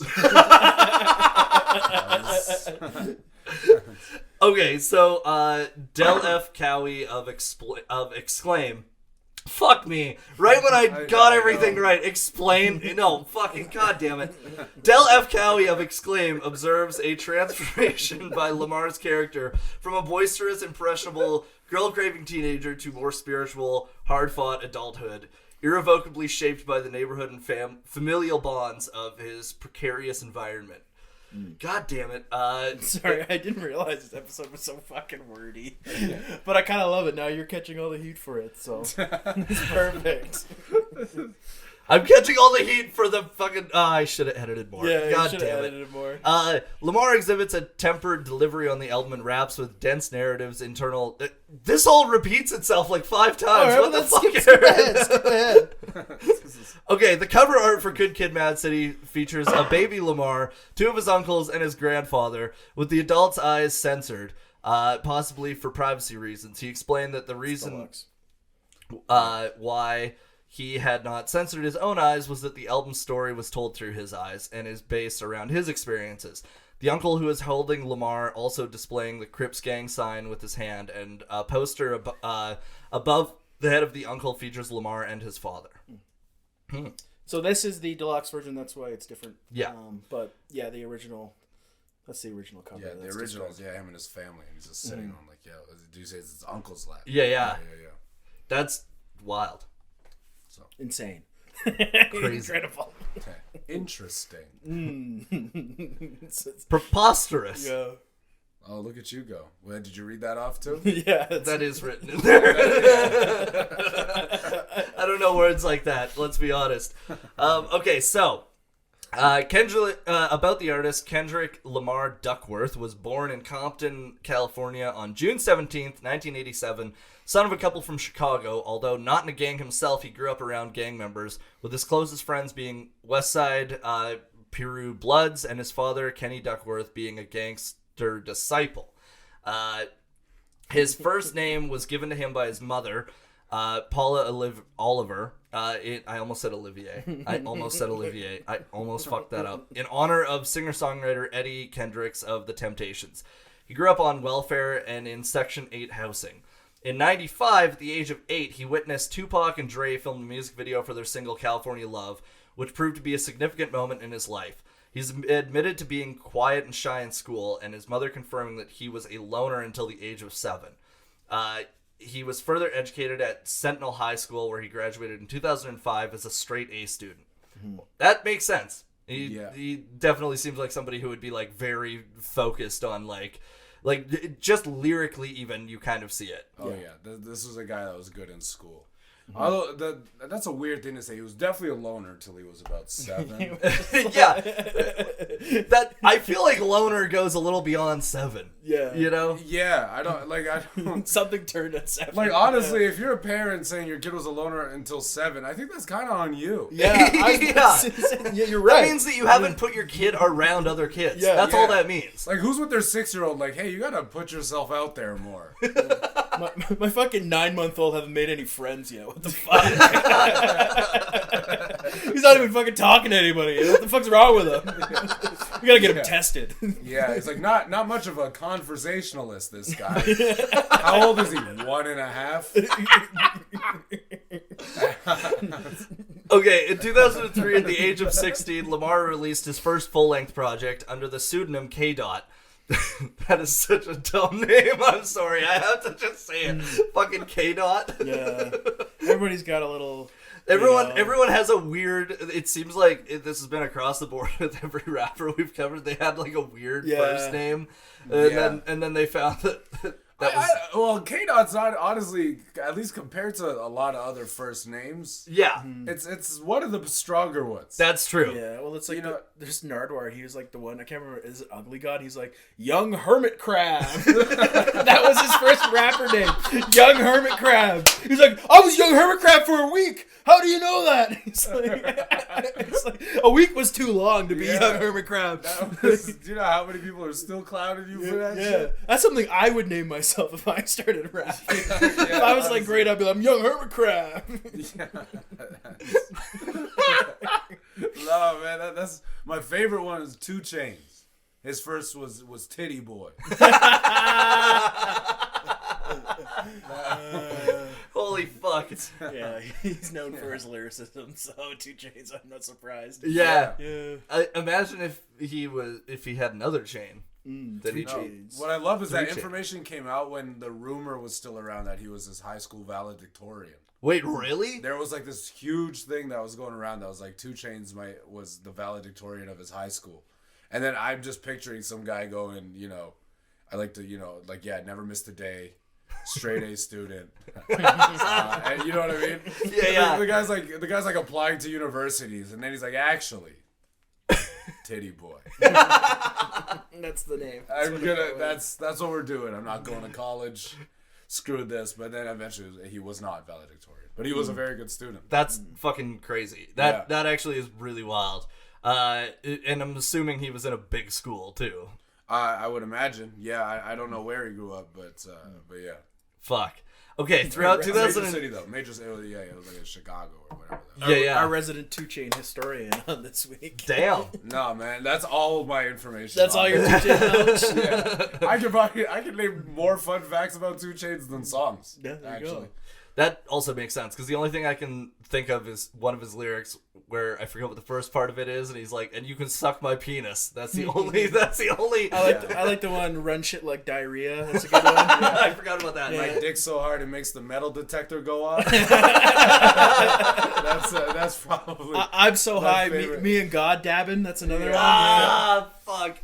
Okay, so Del F. Cowie of Exclaim. Fuck me. Right when I got everything right. Explain. No, fucking goddamn it. Del F. Cowie of Exclaim observes a transformation by Lamar's character from a boisterous, impressionable, girl-craving teenager to more spiritual, hard-fought adulthood, irrevocably shaped by the neighborhood and familial bonds of his precarious environment. God damn it. Sorry, I didn't realize this episode was so fucking wordy. But I kind of love it. Now you're catching all the heat for it, so it's perfect. I'm catching all the heat for the fucking... I should have edited more. Yeah, God you should have damn edited it more. Lamar exhibits a tempered delivery on the album and raps with dense narratives, internal... this all repeats itself like 5 times. Right, what the fuck? Skip ahead. Okay, the cover art for Good Kid, M.A.A.d City features a baby Lamar, 2 of his uncles, and his grandfather, with the adult's eyes censored, possibly for privacy reasons. He explained that the reason why he had not censored his own eyes was that the album's story was told through his eyes and is based around his experiences. The uncle who is holding Lamar also displaying the Crips gang sign with his hand, and a poster above the head of the uncle features Lamar and his father. So this is the deluxe version, that's why it's different. Yeah. But yeah, the original, that's the original cover. Yeah, the original is him and his family, and he's just sitting on like, do you say it's his uncle's lap? Yeah. That's wild. So insane. Crazy. Incredible. Interesting. Preposterous. Yeah. Oh, look at you go. Well, did you read that off too? Yeah. That is written in there. I don't know words like that, let's be honest. Okay, so Kendrick, about the artist, Kendrick Lamar Duckworth was born in Compton, California on June 17th, 1987, son of a couple from Chicago. Although not in a gang himself, he grew up around gang members, with his closest friends being Westside Peru Bloods and his father, Kenny Duckworth, being a gangster disciple. His first name was given to him by his mother, Paula Oliver. I almost said Olivier. I almost fucked that up. In honor of singer-songwriter Eddie Kendricks of The Temptations. He grew up on welfare and in Section 8 housing. In 95, at the age of 8, he witnessed Tupac and Dre film the music video for their single California Love, which proved to be a significant moment in his life. He's admitted to being quiet and shy in school, and his mother confirming that he was a loner until the age of 7. He was further educated at Sentinel High School, where he graduated in 2005 as a straight A student. Mm-hmm. That makes sense. He definitely seems like somebody who would be like very focused on like just lyrically even, you kind of see it. Oh yeah, this was a guy that was good in school. Mm-hmm. Although that's a weird thing to say. He was definitely a loner until he was about 7. Yeah, that I feel like loner goes a little beyond 7. Yeah, you know. Yeah, I don't. Something turned at 7. Like honestly, if you're a parent saying your kid was a loner until 7, I think that's kind of on you. Yeah, yeah, you're right. That means that you haven't put your kid around other kids. Yeah, that's all that means. Like who's with their 6-year-old? Like, hey, you gotta put yourself out there more. My fucking 9-month-old haven't made any friends yet. What the fuck? He's not even fucking talking to anybody. What the fuck's wrong with him? We gotta get him tested. Yeah, he's like not much of a conversationalist, this guy. How old is he? 1.5? Okay, in 2003, at the age of 16, Lamar released his first full-length project under the pseudonym K-Dot. That is such a dumb name. I'm sorry. I have to just say it. Fucking K-Dot. Yeah. Everybody's got a little... Everyone has a weird... It seems like this has been across the board with every rapper we've covered. They had like a weird first name. And then they found that well, K-Dot's not, honestly, at least compared to a lot of other first names. Yeah. It's one of the stronger ones. That's true. Yeah, well, it's like, there's Nardwar. He was like the one, I can't remember, is it Ugly God? He's like, Young Hermit Crab. That was his first rapper name. Young Hermit Crab. He's like, I was Young Hermit Crab for a week. How do you know that? It's like a week was too long to be Young Hermit Crab. Do you know how many people are still clowning you for that shit? That's something I would name myself if I started rapping. If I was like great, I'd be like, I'm Young Hermit Crab. No, man, that's my favorite one is 2 Chainz. His first was Titty Boy. Holy fuck. Yeah, he's known for his lyricism, so 2 Chainz, I'm not surprised. Yeah. Yeah. Imagine if he had another chain. That he Chainz. What I love is that Chainz. information came out when the rumor was still around that he was his high school valedictorian. Wait, really? There was like this huge thing that was going around that was like 2 Chainz was the valedictorian of his high school. And then I'm just picturing some guy going, I like to, never missed a day. Straight A student, and you know what I mean? Yeah. The guy's like applying to universities, and then he's like, actually, Titty Boy. That's the name. That's what we're doing. I'm not going to college. Screw this. But then eventually he was not valedictorian, but he was a very good student. That's fucking crazy. That actually is really wild. And I'm assuming he was in a big school too. I would imagine. Yeah, I don't know where he grew up, but yeah. Fuck. Okay, throughout 2000... Major city, though. Major city, it was like in Chicago or whatever. Yeah. Our resident 2 Chainz historian on this week. Damn. No, man, that's all my information. That's all your 2 Chainz knowledge? Yeah. I can name more fun facts about 2 Chainz than songs. Yeah, there you go. That also makes sense, because the only thing I can think of is one of his lyrics where I forget what the first part of it is, and he's like, and you can suck my penis. That's the only... I like the one, run shit like diarrhea. That's a good one. Yeah. I forgot about that. My dick so hard it makes the metal detector go off. That's probably... I'm so high, me and God dabbing. That's another one. Ah, fuck.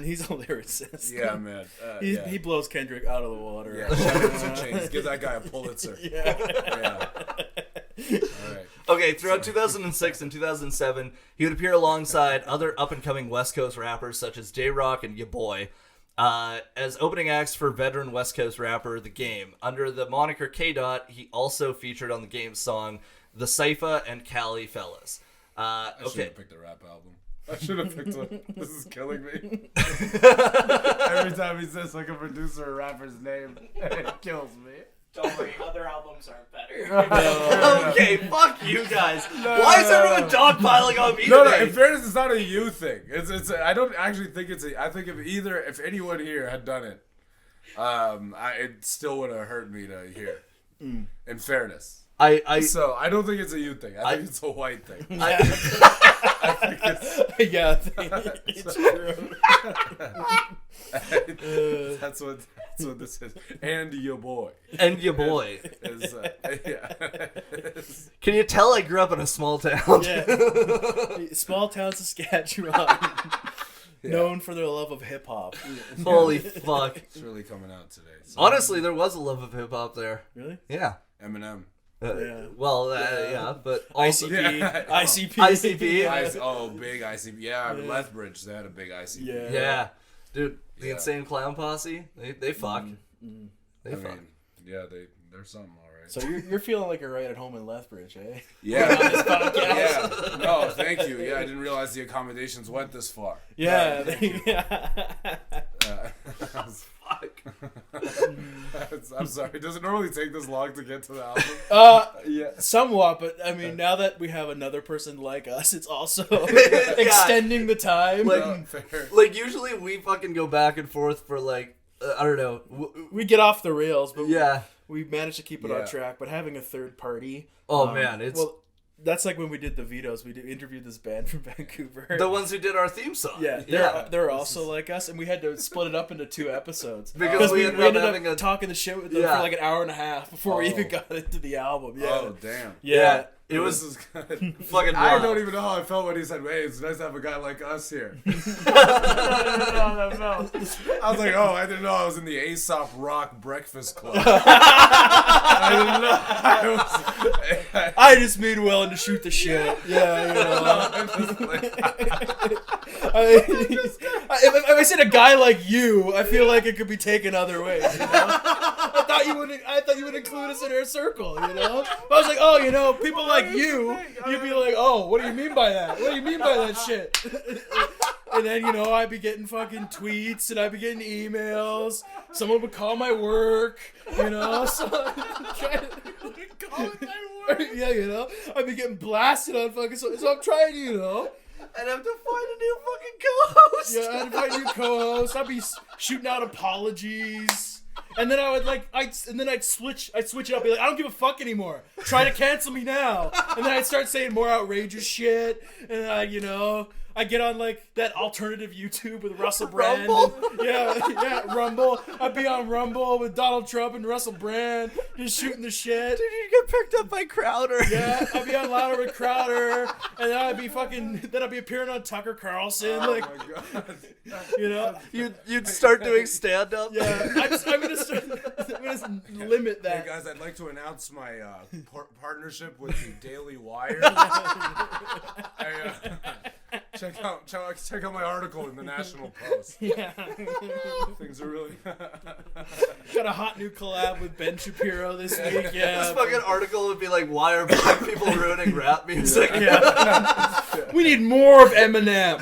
He's a lyricist. Yeah, man. He blows Kendrick out of the water. Yeah, shout out to 2 Chainz. Give that guy a Pulitzer. Yeah. All right. Okay, throughout 2006 and 2007, he would appear alongside other up-and-coming West Coast rappers such as J-Rock and Ya Boy as opening acts for veteran West Coast rapper The Game. Under the moniker K-Dot, he also featured on The Game's song The Cypher and Cali Fellas. I should have picked a rap album. I should have picked one. This is killing me. Every time he says like a producer or rapper's name, it kills me. Don't worry, other albums aren't better. Okay, fuck you guys. Why is everyone dogpiling on me today? In fairness, it's not a you thing. It's. I don't actually think it's a. I think if anyone here had done it, it still would have hurt me to hear. In fairness. So I don't think it's a you thing. I think it's a white thing. I think it's true. That's what this is. And your boy. And Ya Boy. Yeah. Can you tell I grew up in a small town? Yeah. Small town Saskatchewan. Known for their love of hip hop. Holy fuck. It's really coming out today. So. Honestly, there was a love of hip hop there. Really? Yeah. Eminem. Well, yeah, but also... ICP. ICP. Big ICP. Yeah, Lethbridge, they had a big ICP. Yeah. Dude, the Insane Clown Posse, they fuck. They fuck. Mean, yeah, they're something, all right. So you're feeling like you're right at home in Lethbridge, eh? Yeah. Yeah. No, thank you. Yeah, I didn't realize the accommodations went this far. Yeah. Fuck. I'm sorry. Does it normally take this long to get to the album? Yeah. Somewhat, but I mean, now that we have another person like us, it's also extending the time. Like usually we fucking go back and forth for like, I don't know. We get off the rails, but yeah. we managed to keep it on track. But having a third party. Oh man, it's... That's like when we did the Vidos. We interviewed this band from Vancouver. The ones who did our theme song. Yeah, they're also like us, and we had to split it up into 2 episodes because we ended up talking the shit with them for like an hour and a half before we even got into the album. Yeah. Oh damn. Yeah. It was fucking wild. I don't even know how I felt when he said, "Hey, it's nice to have a guy like us here." No. I was like, "Oh, I didn't know I was in the Aesop Rock Breakfast Club." I didn't know. I just mean willing to shoot the shit. Yeah, if I said a guy like you, I feel like it could be taken other ways. You know? I thought you would include us in our circle. You know, I was like, oh, people like you, you'd be like, oh, what do you mean by that? What do you mean by that shit? And then, I'd be getting fucking tweets and I'd be getting emails. Someone would call my work, So yeah, I'd be getting blasted on fucking so I'm trying to, And I have to find a new fucking co-host. Yeah, I'd find a new co-host. I'd be shooting out apologies. And then I'd switch it up. Be like, I don't give a fuck anymore. Try to cancel me now. And then I'd start saying more outrageous shit. And I get on like that alternative YouTube with Russell Brand. Rumble? Yeah, Rumble. I'd be on Rumble with Donald Trump and Russell Brand, just shooting the shit. Dude, you get picked up by Crowder. Yeah, I'd be on Louder with Crowder, and then I'd be appearing on Tucker Carlson. Oh like, my god. You'd start doing stand up. Yeah, I'm gonna limit that. Hey guys, I'd like to announce my partnership with the Daily Wire. Check out my article in the National Post. Yeah. Things are really Got a hot new collab with Ben Shapiro this week. Yeah. This fucking article would be like, why are black people ruining rap music? Yeah. We need more of Eminem.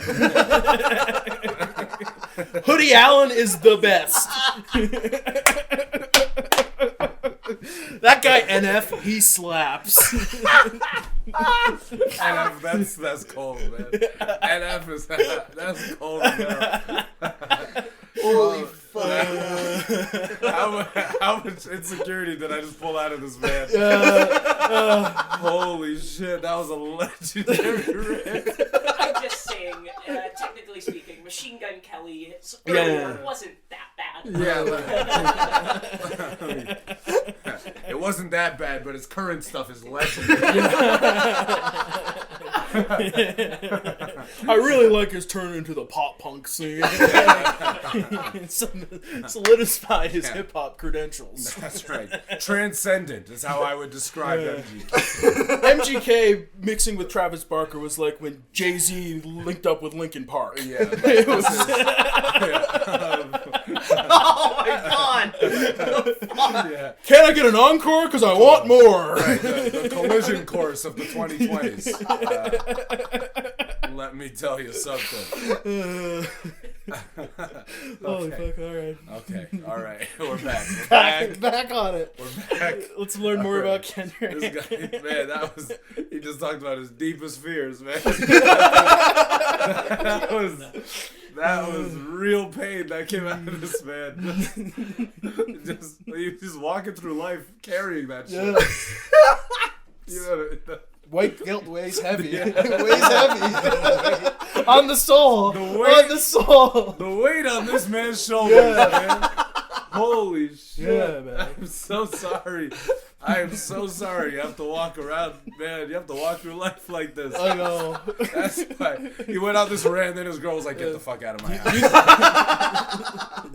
Hoodie Allen is the best. That guy NF, he slaps. NF, that's cold, man. NF is that's cold, man. Holy fuck. How much insecurity did I just pull out of this man? Holy shit, that was a legendary riff. I'm just saying, technically speaking, Machine Gun Kelly wasn't that bad. It wasn't that bad, but his current stuff is legendary. I really like his turn into the pop punk scene. Solidified his hip hop credentials. That's right. Transcendent is how I would describe MGK. MGK mixing with Travis Barker was like when Jay-Z linked up with Linkin Park. Yeah. Oh my god! Yeah. Can I get an encore? Because I want more. Right, the collision course of the 2020s. Let me tell you something. Holy fuck, alright. Okay, alright. We're back. Back on it. We're back. Let's learn more about Kendrick. This guy, man, he just talked about his deepest fears, man. That was real pain that came out of this man. He was walking through life carrying that shit. Yeah. White guilt weighs heavy. It weighs heavy. On the soul. On the soul. The weight on this man's shoulders, man. Holy shit. Yeah, man. I'm so sorry. I am so sorry. You have to walk around, man. You have to walk through life like this. I know. That's why. He went out this rant, and then his girl was like, get the fuck out of my house.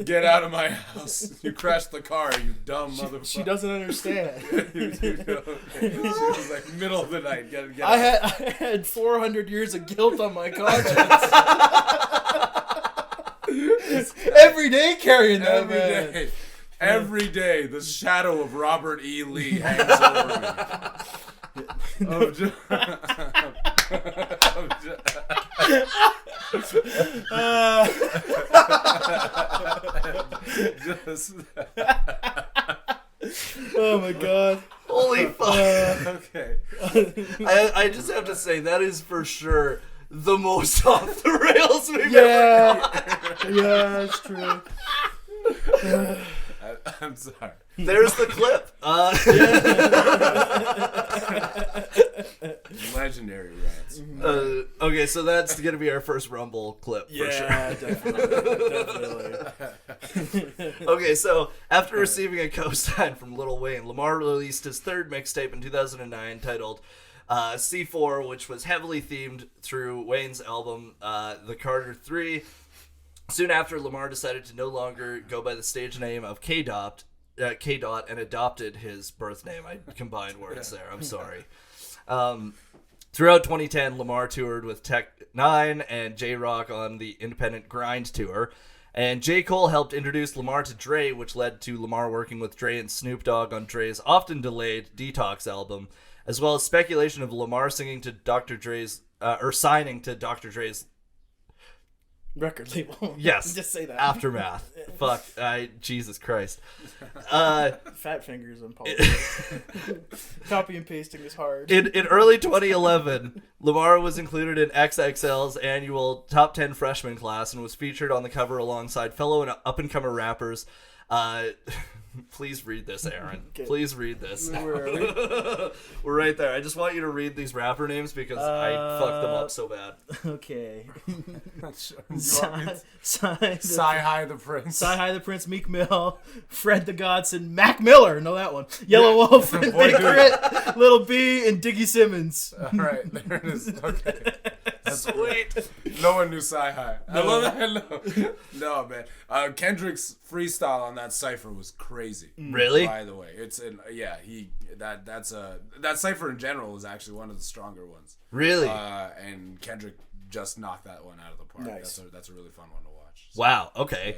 Get out of my house. You crashed the car, you dumb motherfucker. She doesn't understand. She was like, middle of the night. Get I had 400 years of guilt on my conscience. Every day carrying that, man. Every day, the shadow of Robert E. Lee hangs over me. Oh my god. Holy fuck. Okay. I just have to say, that is for sure the most off the rails we've ever. Yeah, that's true. I'm sorry. There's the clip. Legendary rants. Okay, so that's going to be our first Rumble clip for sure. Yeah, definitely. Okay, so after receiving a co-sign from Lil Wayne, Lamar released his third mixtape in 2009 titled C4, which was heavily themed through Wayne's album The Carter 3. Soon after, Lamar decided to no longer go by the stage name of K-Dot and adopted his birth name. I combined words there. I'm sorry. Throughout 2010, Lamar toured with Tech 9 and J-Rock on the Independent Grind Tour. And J. Cole helped introduce Lamar to Dre, which led to Lamar working with Dre and Snoop Dogg on Dre's often delayed Detox album, as well as speculation of Lamar singing to Dr. Dre's, or signing to Dr. Dre's record label. Yes. Just say that. Aftermath. Fuck. Jesus Christ. Fat fingers on politics. Copy and pasting is hard. In early 2011, Lamar was included in XXL's annual Top 10 Freshman class and was featured on the cover alongside fellow and up-and-comer rappers. Please read this, Aaron. Okay. Please read this. Where are we? We're right there. I just want you to read these rapper names because I fucked them up so bad. Okay. Sci-Hi the Prince. Sci-Hi the Prince, Meek Mill, Fred the Godson, Mac Miller, know that one. Yellow Wolf, and Big Crit, Little B, and Diggy Simmons. All right, there it is. Okay. Sweet. No one knew Sci-Hi. I love that. No, man. Kendrick's freestyle on that cipher was crazy. Really? By the way, that cipher in general is actually one of the stronger ones. Really? And Kendrick just knocked that one out of the park. Nice. That's a really fun one to watch. So, wow. Okay.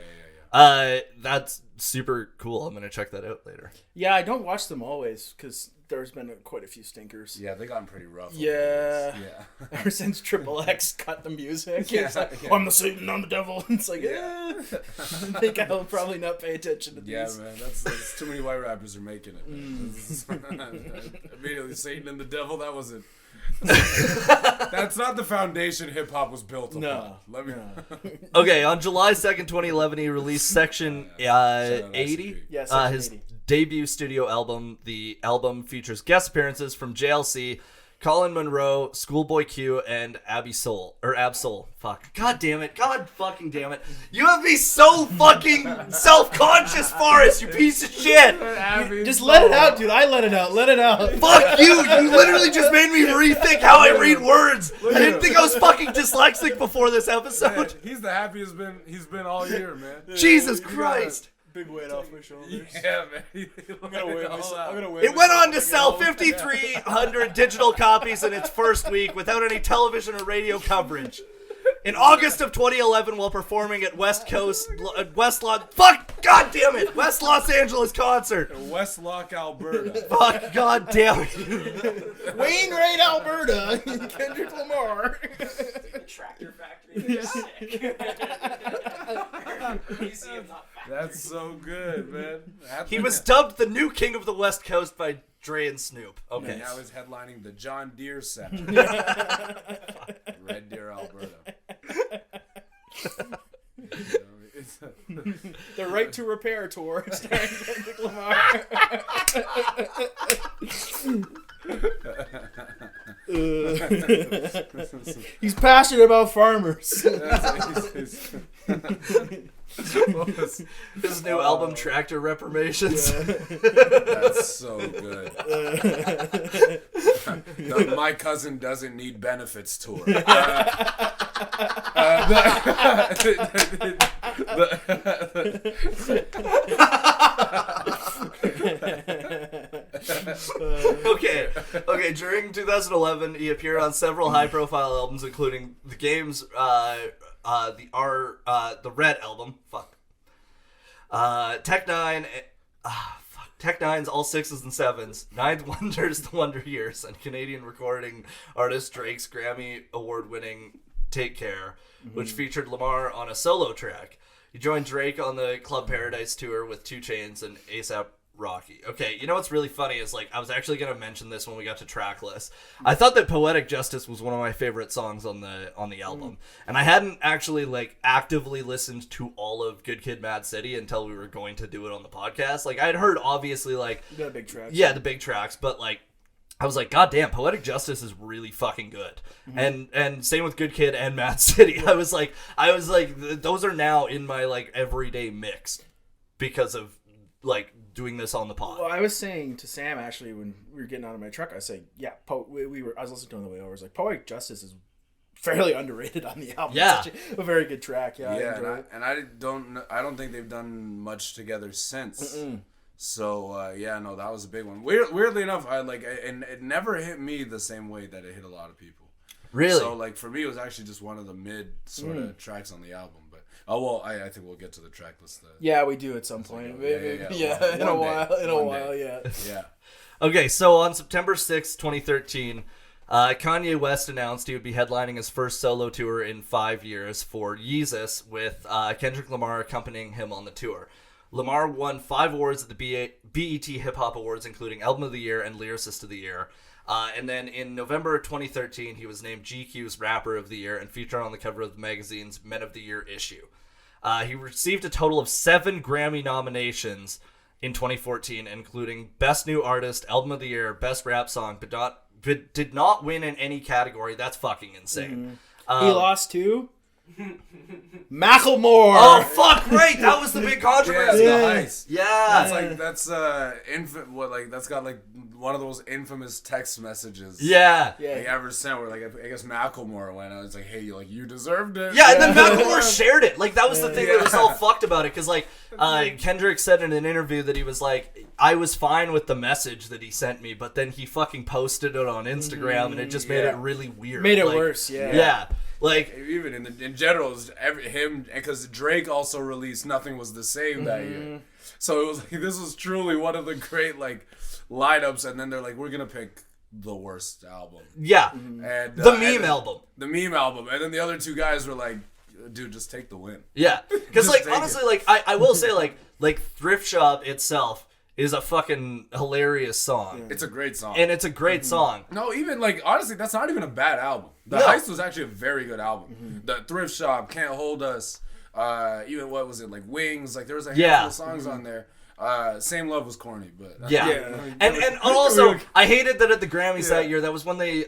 Yeah. That's super cool. I'm gonna check that out later. Yeah, I don't watch them always because there's been quite a few stinkers. Yeah, they gotten pretty rough. Yeah. Yeah. Ever since Triple X cut the music, it's like, yeah. I'm the Satan, I'm the devil. It's like, I think I'll probably not pay attention to these. Yeah, man, that's too many white rappers are making it. Immediately, Satan and the devil. That wasn't. That's not the foundation hip hop was built upon. No. Let me. Okay, on July 2nd, 2011, he released Section 80. Yeah, Section his 80. debut studio album. The album features guest appearances from JLC, Colin Monroe, Schoolboy Q, and Ab-Soul. Fuck. God damn it. God fucking damn it. You have me so fucking self-conscious, Faris, you piece of shit. Just let it out, dude. I let it out. Let it out. Fuck you. You literally just made me rethink how I read words. I didn't think I was fucking dyslexic before this episode. Man, he's the happiest he's been all year, man. Jesus Christ. Big weight off my shoulders. Yeah, man. I'm gonna weigh myself. It went on to sell 5,300 digital copies in its first week without any television or radio coverage. In August of 2011, while performing at West Los Angeles concert. Westlock, Alberta. Fuck, god damn it. Wainwright, Alberta. Kendrick Lamar. Tractor Factory. Sick. Museum, not factory. That's so good, man. He was dubbed the new king of the West Coast by Dre and Snoop. Okay. And now he's headlining the John Deere Center. Red Deer, Alberta. The Right to Repair tour starring Kendrick Lamar. He's passionate about farmers. His new album, Tractor Reformations. That's so good. The My Cousin Doesn't Need Benefits tour. Okay. During 2011, he appeared on several high-profile albums, including The Game's, the Red album. Tech 9. Tech 9's All Sixes and Sevens, Ninth Wonder's The Wonder Years, and Canadian recording artist Drake's Grammy Award-winning Take Care, which featured Lamar on a solo track. He joined Drake on the Club Paradise tour with 2 Chainz and A$AP Rocky. Okay, you know what's really funny is, like, I was actually going to mention this when we got to track list. I thought that Poetic Justice was one of my favorite songs on the album. And I hadn't actually, like, actively listened to all of Good Kid, M.A.A.d City until we were going to do it on the podcast. Like, I'd heard, obviously, like... The big tracks. Yeah, the big tracks, but, like, I was like, God damn, Poetic Justice is really fucking good. And same with Good Kid and Mad City. I was like, those are now in my like everyday mix because of like doing this on the pod. Well, I was saying to Sam actually when we were getting out of my truck, I was saying, yeah, I was listening to it on the way over. I was like, Poetic Justice is fairly underrated on the album. Yeah, it's a very good track. Yeah, I don't think they've done much together since. So that was a big one. Weirdly enough, and it never hit me the same way that it hit a lot of people. Really? So like for me, it was actually just one of the mid sort of tracks on the album. But I think we'll get to the track list. Yeah, we do at some point. Yeah, in a while. Yeah. Okay, so on September 6th, 2013. Kanye West announced he would be headlining his first solo tour in 5 years for Yeezus, with Kendrick Lamar accompanying him on the tour. Lamar won 5 awards at the BET Hip Hop Awards, including Album of the Year and Lyricist of the Year. And then in November 2013, he was named GQ's Rapper of the Year and featured on the cover of the magazine's Men of the Year issue. He received a total of 7 Grammy nominations in 2014, including Best New Artist, Album of the Year, Best Rap Song, but did not win in any category. That's fucking insane. He lost to Macklemore. Oh fuck! Right, that was the big controversy. Yeah, that's got like one of those infamous text messages. He ever sent where like I guess Macklemore went. I was like, hey, you deserved it. Yeah, and then Macklemore shared it. Like that was the thing that was all fucked about it, because like Kendrick said in an interview that he was like, I was fine with the message that he sent me, but then he fucking posted it on Instagram, and it just made it really weird. Made it worse. Yeah. Like even in general, him, because Drake also released Nothing Was the Same that year, so it was like this was truly one of the great like lineups. And then they're like, we're gonna pick the worst album. Yeah, and the meme album, and then the other 2 guys were like, dude, just take the win. Yeah, because like honestly, like I will say like Thrift Shop itself is a fucking hilarious song. It's a great song. And it's a great song. No, even like honestly, that's not even a bad album. The Heist was actually a very good album. The Thrift Shop, Can't Hold Us, even what was it, like Wings, like there was a handful of songs on there. Same Love was corny, but and also I hated that at the Grammys that year. That was when they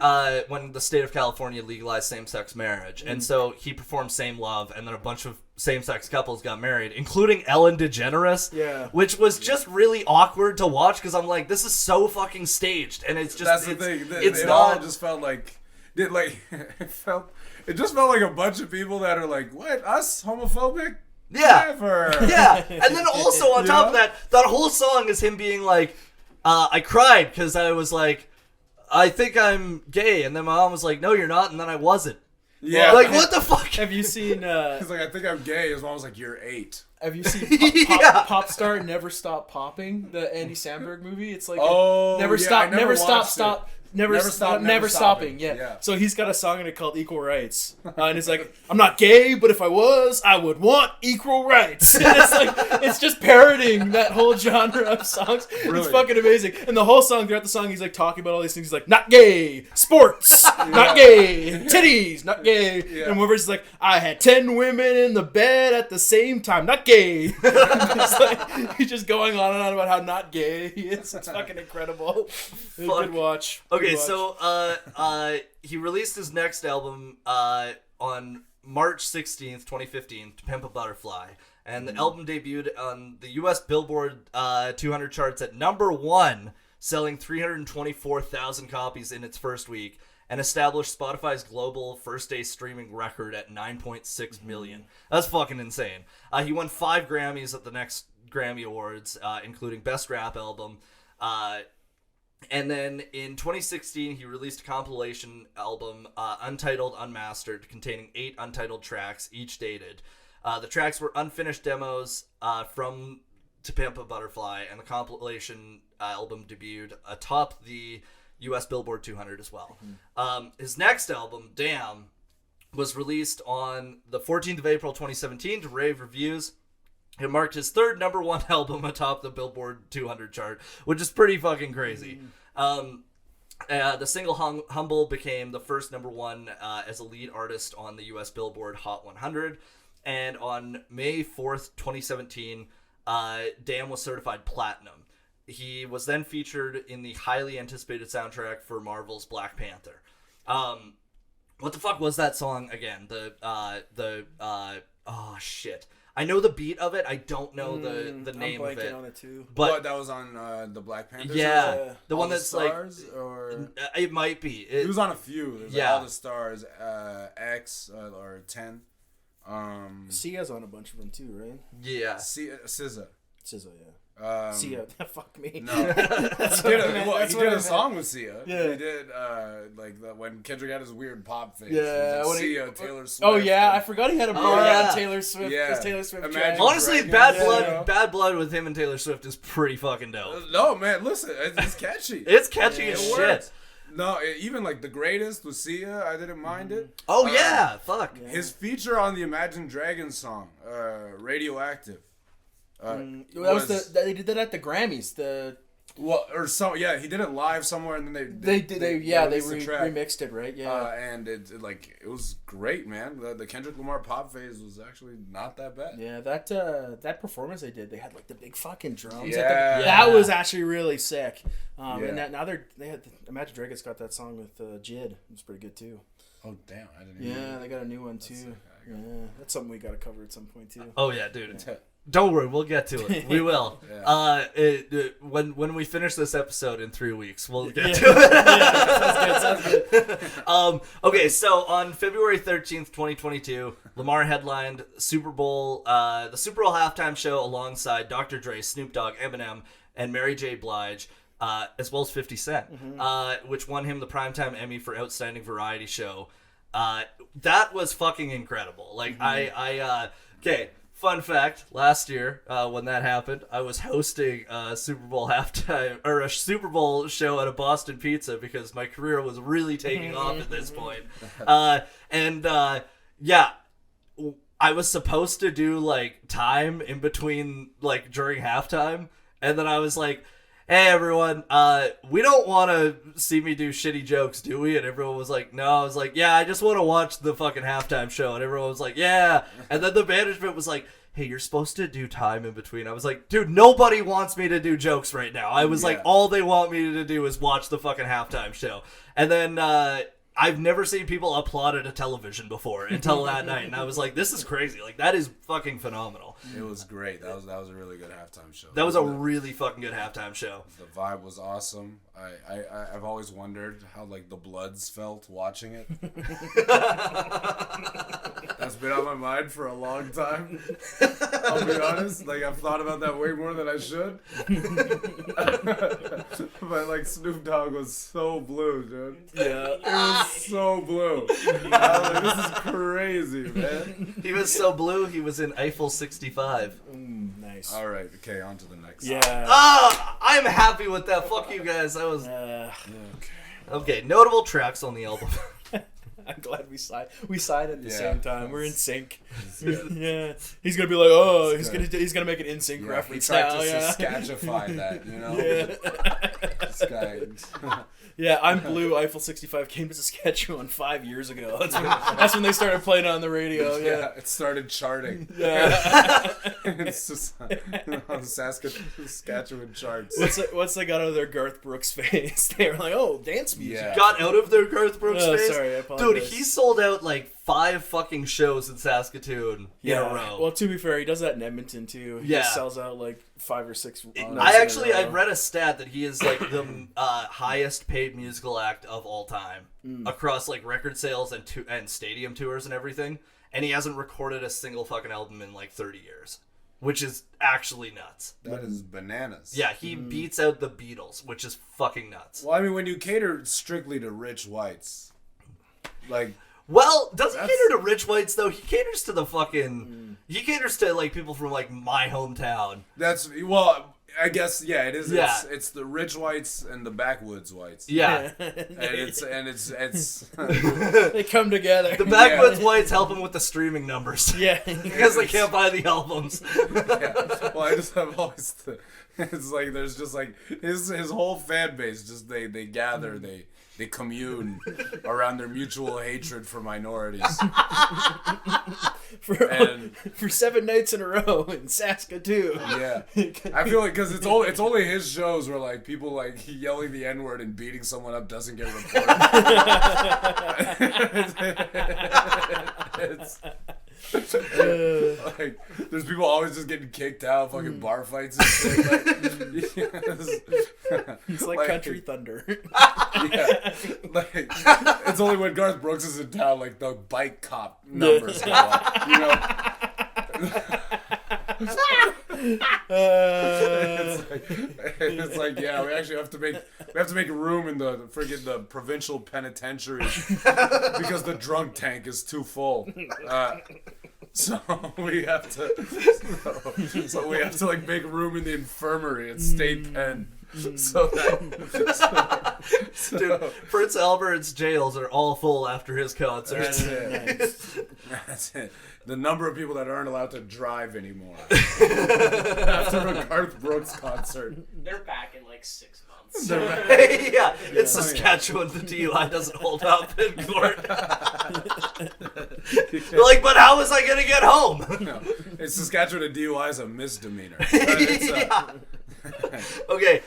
when the state of California legalized same-sex marriage, and so he performed Same Love, and then a bunch of same-sex couples got married, including Ellen DeGeneres, which was just really awkward to watch, because I'm like, this is so fucking staged, and it's just that's the thing. It all just felt like it just felt like a bunch of people that are like, what, us homophobic? Never. And then also on top of that whole song is him being like, I cried because I was like, I think I'm gay, and then my mom was like, no, you're not, and then I wasn't. Yeah. Like, what the fuck? Have you seen... He's like, I think I'm gay. His mom was like, you're 8. Have you seen Pop Star Never Stop Popping, the Andy Samberg movie? It's like Never stopping. Yeah. So he's got a song in it called Equal Rights, and it's like, I'm not gay, but if I was, I would want equal rights. And it's like, it's just parodying that whole genre of songs. Really? It's fucking amazing. And the whole song, throughout the song, he's like talking about all these things. He's like, not gay, sports, not gay, titties, not gay. And Weaver's like, I had 10 women in the bed at the same time, not gay. It's like, he's just going on and on about how not gay he is. It's fucking incredible. Good watch. Okay, so he released his next album on March 16th, 2015, To Pimp a Butterfly. And the album debuted on the U.S. Billboard 200 charts at number 1, selling 324,000 copies in its first week, and established Spotify's global first-day streaming record at 9.6 million. That's fucking insane. He won 5 Grammys at the next Grammy Awards, including Best Rap Album. And then in 2016, he released a compilation album, Untitled Unmastered, containing 8 untitled tracks, each dated. The tracks were unfinished demos from To Pimp a Butterfly, and the compilation album debuted atop the U.S. Billboard 200 as well. His next album, Damn, was released on the 14th of April 2017 to rave reviews. It marked his 3rd number 1 album atop the Billboard 200 chart, which is pretty fucking crazy. The single Humble became the first number 1 as a lead artist on the U.S. Billboard Hot 100. And on May 4th, 2017, Damn was certified platinum. he was then featured in the highly anticipated soundtrack for Marvel's Black Panther. What the fuck was that song again? Oh shit. I know the beat of it. I don't know the name of it. On it too. But that was on the Black Panther. Yeah, the one that's Stars, or it might be. It was on a few. There's All the Stars, X or 10. Sia's on a bunch of them too, right? Yeah. SZA. SZA, yeah. Sia, fuck me. No, he did a song with Sia. Yeah, he did when Kendrick had his weird pop face. Yeah, Sia, Taylor Swift. Oh yeah, I forgot he had a Taylor Swift. Yeah, Taylor Swift. Honestly, Bad Blood with him and Taylor Swift is pretty fucking dope. No man, listen, it's catchy. It's catchy as shit. Works. No, even like The Greatest with Sia, I didn't mind it. Oh yeah, fuck. His feature on the Imagine Dragons song, Radioactive. They did that at the Grammys. He did it live somewhere, and then they remixed it, right? Yeah, and it was great, man. The Kendrick Lamar pop phase was actually not that bad. Yeah, that performance they had like the big fucking drums. Yeah, that was actually really sick. And now they had Imagine Dragons got that song with Jid. It was pretty good too. Oh damn, I didn't. Yeah, they got a new one too. Yeah, that's something we got to cover at some point too. Oh yeah, dude. Don't worry, we'll get to it. We will. When we finish this episode in 3 weeks, we'll get to it. Sounds good. Okay, so on February 13th, 2022, Lamar headlined Super Bowl, the Super Bowl halftime show alongside Dr. Dre, Snoop Dogg, Eminem, and Mary J. Blige, as well as 50 Cent, which won him the Primetime Emmy for Outstanding Variety Show. That was fucking incredible. Like, okay. Fun fact, last year, when that happened, I was hosting a Super Bowl halftime, or a Super Bowl show at a Boston Pizza because my career was really taking off at this point. I was supposed to do, like, time in between, like, during halftime, and then I was like, hey everyone, we don't want to see me do shitty jokes, do we? And everyone was like, no. I was like, yeah, I just want to watch the fucking halftime show. And everyone was like, yeah. And then the management was like, hey, you're supposed to do time in between. I was like, dude, nobody wants me to do jokes right now. I was like, all they want me to do is watch the fucking halftime show. And then I've never seen people applaud at a television before until that night. And I was like, this is crazy. Like, that is fucking phenomenal. It was great. That was a really good halftime show. That was a really fucking good halftime show. The vibe was awesome. I've always wondered how, like, the Bloods felt watching it. That's been on my mind for a long time. I'll be honest. Like, I've thought about that way more than I should. But, like, Snoop Dogg was so blue, dude. Yeah. It was so blue. I was like, this is crazy, man. He was so blue, he was in Eiffel 65. Nice. All right, okay, on to the next. Yeah. I'm happy with that. Fuck you guys. That was... Okay, notable tracks on the album. I'm glad we signed at the same time. We're in sync. Yeah, he's gonna be like, he's gonna make an in sync reference. He tried to Saskatchify that, you know. This guy. Yeah, I'm Blue. Eiffel 65 came to Saskatchewan 5 years ago. That's when they started playing it on the radio. Yeah, it started charting. Yeah, it's just on Saskatchewan charts. Once they got out of their Garth Brooks phase, they were like, "Oh, dance music." Yeah. Got out of their Garth Brooks phase. Sorry, I apologize. Dude, he sold out like 5 fucking shows in Saskatoon in a row. Well, to be fair, he does that in Edmonton too. He just sells out like 5 or 6. I read a stat that he is like the highest paid musical act of all time across like record sales and stadium tours and everything, and he hasn't recorded a single fucking album in like 30 years, which is actually nuts. That is bananas. Yeah, he beats out the Beatles, which is fucking nuts. Well, I mean, when you cater strictly to rich whites, like... Well, doesn't he cater to rich whites, though? He caters to the fucking... He caters to, like, people from, like, my hometown. That's... Well, I guess, yeah, it is. Yeah. It's the rich whites and the backwoods whites. Yeah. and it's they come together. The backwoods whites help him with the streaming numbers. Yeah. Because they can't buy the albums. Yeah. Well, I just have always It's like there's just like his whole fan base just they gather, they commune around their mutual hatred for minorities. For 7 nights in a row in Saskatoon. Yeah, I feel like because it's only his shows where like people like yelling the N-word and beating someone up doesn't get reported. it's like there's people always just getting kicked out, fucking bar fights and shit. Like, it's like Country Thunder. Yeah, like it's only when Garth Brooks is in town, like the bike cop numbers go up, you know. It's like yeah, we actually have to make room in the the provincial penitentiary because the drunk tank is too full. So we have to like make room in the infirmary at State Pen. So Dude, Prince Albert's jails are all full after his concerts. That's it. The number of people that aren't allowed to drive anymore after a Garth Brooks concert. They're back in like 6 months. Yeah, in Saskatchewan, the DUI doesn't hold up in court. They're like, but how was I gonna get home? No, in Saskatchewan, a DUI is a misdemeanor. Okay,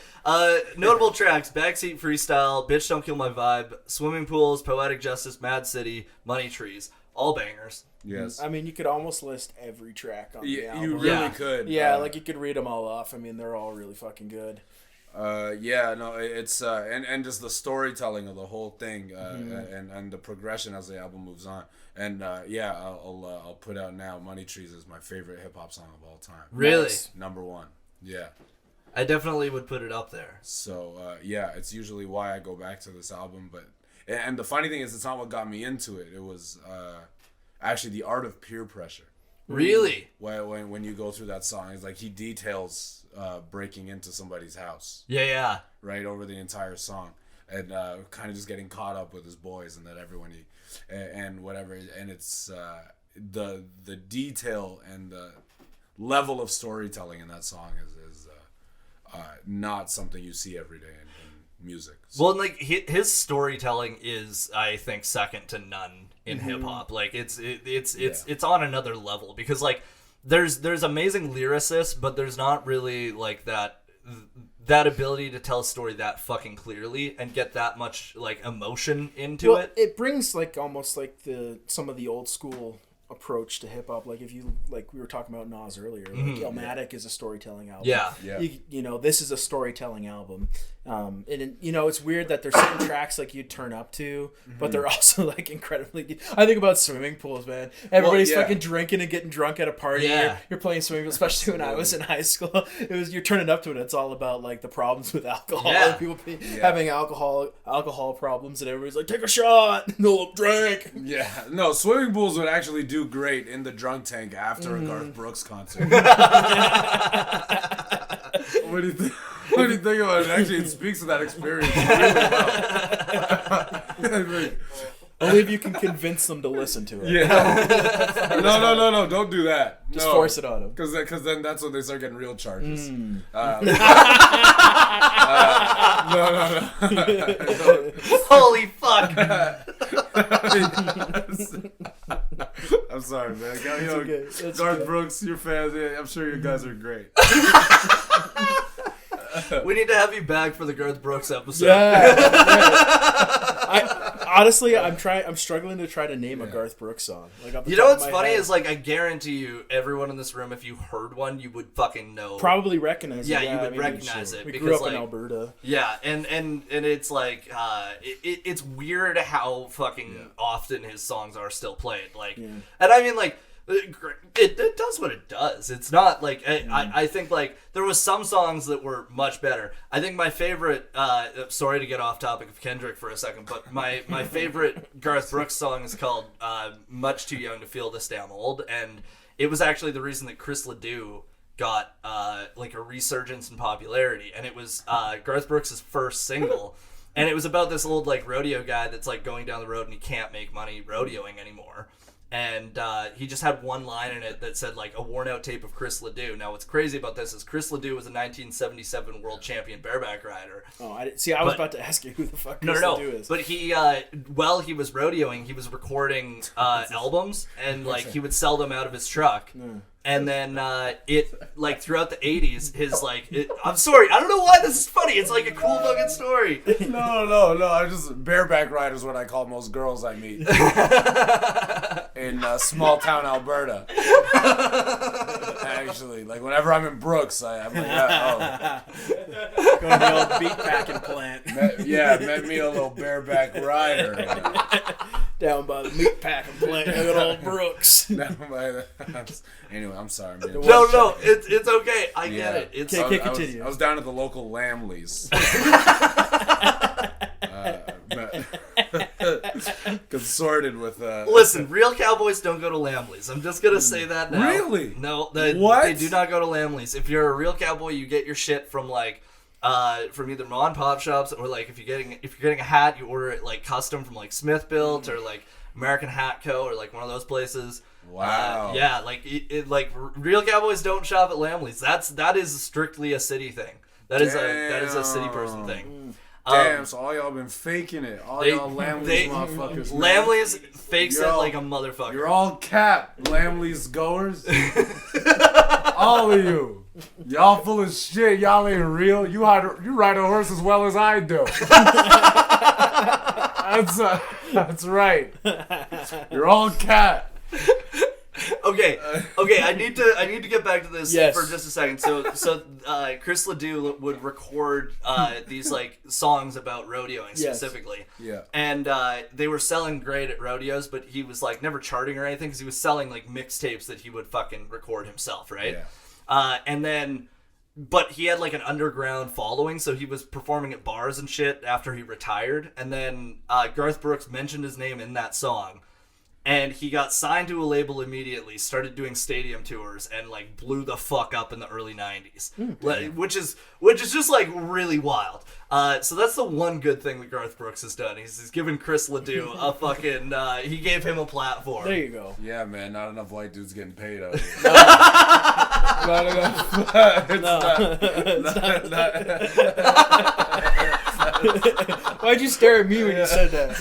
notable tracks: Backseat Freestyle, Bitch Don't Kill My Vibe, Swimming Pools, Poetic Justice, Mad City, Money Trees. All bangers. Yes. I mean, you could almost list every track on the album. You really could. Yeah, like you could read them all off. I mean, they're all really fucking good. Yeah, no, it's and just the storytelling of the whole thing, and the progression as the album moves on, and yeah, I'll put out now. Money Trees is my favorite hip hop song of all time. Really, Nice. Number 1. Yeah. I definitely would put it up there. So yeah, it's usually why I go back to this album. But and the funny thing is, it's not what got me into it. It was actually the art of peer pressure. Really? When you go through that song, it's like he details breaking into somebody's house. Yeah. Right over the entire song, and kind of just getting caught up with his boys, and that everyone and whatever, and it's the detail and the level of storytelling in that song is not something you see every day in music. So. Well, like his storytelling is, I think, second to none in hip hop. Like it's on another level because like there's amazing lyricists, but there's not really like that ability to tell a story that fucking clearly and get that much like emotion into it. It brings like almost like some of the old school approach to hip hop. Like if you like we were talking about Nas earlier, like m.A.A.d is a storytelling album. Yeah. You know, this is a storytelling album. And you know, it's weird that there's certain tracks like you turn up to, but they're also like incredibly. I think about Swimming Pools, man. Everybody's fucking drinking and getting drunk at a party. Yeah. You're playing swimming pools, especially when I was in high school. You're turning up to it. It's all about like the problems with alcohol. Yeah. People having alcohol problems, and everybody's like, take a shot. No, drink. Yeah, no, Swimming Pools would actually do great in the drunk tank after a Garth Brooks concert. What do you think? What do you think about it? Actually, it speaks to that experience really well. Only if you can convince them to listen to it. Yeah. No, don't do that. Just force it on them. Because then that's when they start getting real charges. No. Holy fuck! I'm sorry, man. okay. Garth Brooks, your fans, I'm sure you guys are great. We need to have you back for the Garth Brooks episode. Honestly, I'm struggling to try to name a Garth Brooks song. Like, you know what's funny is like I guarantee you, everyone in this room, if you heard one, you would fucking know. Probably recognize it. Yeah, you would recognize it. We because, grew up like, in Alberta. Yeah, and it's like it's weird how fucking often his songs are still played. Like, and I mean like. It does what it does. It's not like I think like there was some songs that were much better. I think my favorite sorry to get off topic of Kendrick for a second, but my favorite Garth Brooks song is called Much Too Young to Feel This Damn Old, and it was actually the reason that Chris Ledoux got like a resurgence in popularity, and it was Garth Brooks' first single. And it was about this old like rodeo guy that's like going down the road and he can't make money rodeoing anymore. And he just had one line in it that said, like, a worn-out tape of Chris Ledoux. Now, what's crazy about this is Chris Ledoux was a 1977 world champion bareback rider. Oh, I was about to ask you who the fuck Chris Ledoux is. But he, while he was rodeoing, he was recording albums, and, like, he would sell them out of his truck. And then throughout the 80s, his, I'm sorry, I don't know why this is funny. It's, like, a cool fucking story. No. I just bareback riders what I call most girls I meet in small town Alberta. Actually, like whenever I'm in Brooks, I'm like, going to the old beat packing plant. Met me a little bareback rider down by the meat packing plant in old Brooks. Anyway, I'm sorry, man. No, it's okay. I get it. It's okay. Continue. I was down at the local Lamleys. Consorted with Listen, real cowboys don't go to Lamleys. I'm just gonna say that now. Really? No, what? They do not go to Lamleys. If you're a real cowboy, you get your shit from from either mom and pop shops, or like if you're getting a hat, you order it like custom from like Smith Built or like American Hat Co. or like one of those places. Wow. Yeah, like real cowboys don't shop at Lamleys. That is strictly a city thing. That is a city person thing. Damn, so all y'all been faking it. All y'all Lamleys motherfuckers. Lamleys fakes it like a motherfucker. You're all cap Lamleys goers. All of you. Y'all full of shit. Y'all ain't real. You ride a horse as well as I do. That's right. You're all cat. Okay. I need to get back to this for just a second. So Chris Ledoux would record these like songs about rodeoing specifically. Yeah. And they were selling great at rodeos, but he was like never charting or anything because he was selling like mixtapes that he would fucking record himself, right? Yeah. But he had like an underground following, so he was performing at bars and shit after he retired. And then Garth Brooks mentioned his name in that song. And he got signed to a label immediately, started doing stadium tours, and like blew the fuck up in the early 90s. Which is just like really wild. So that's the one good thing that Garth Brooks has done. He's given Chris Ledoux a fucking he gave him a platform. There you go. Yeah, man, not enough white dudes getting paid out here. Not enough. Why'd you stare at me when you said that?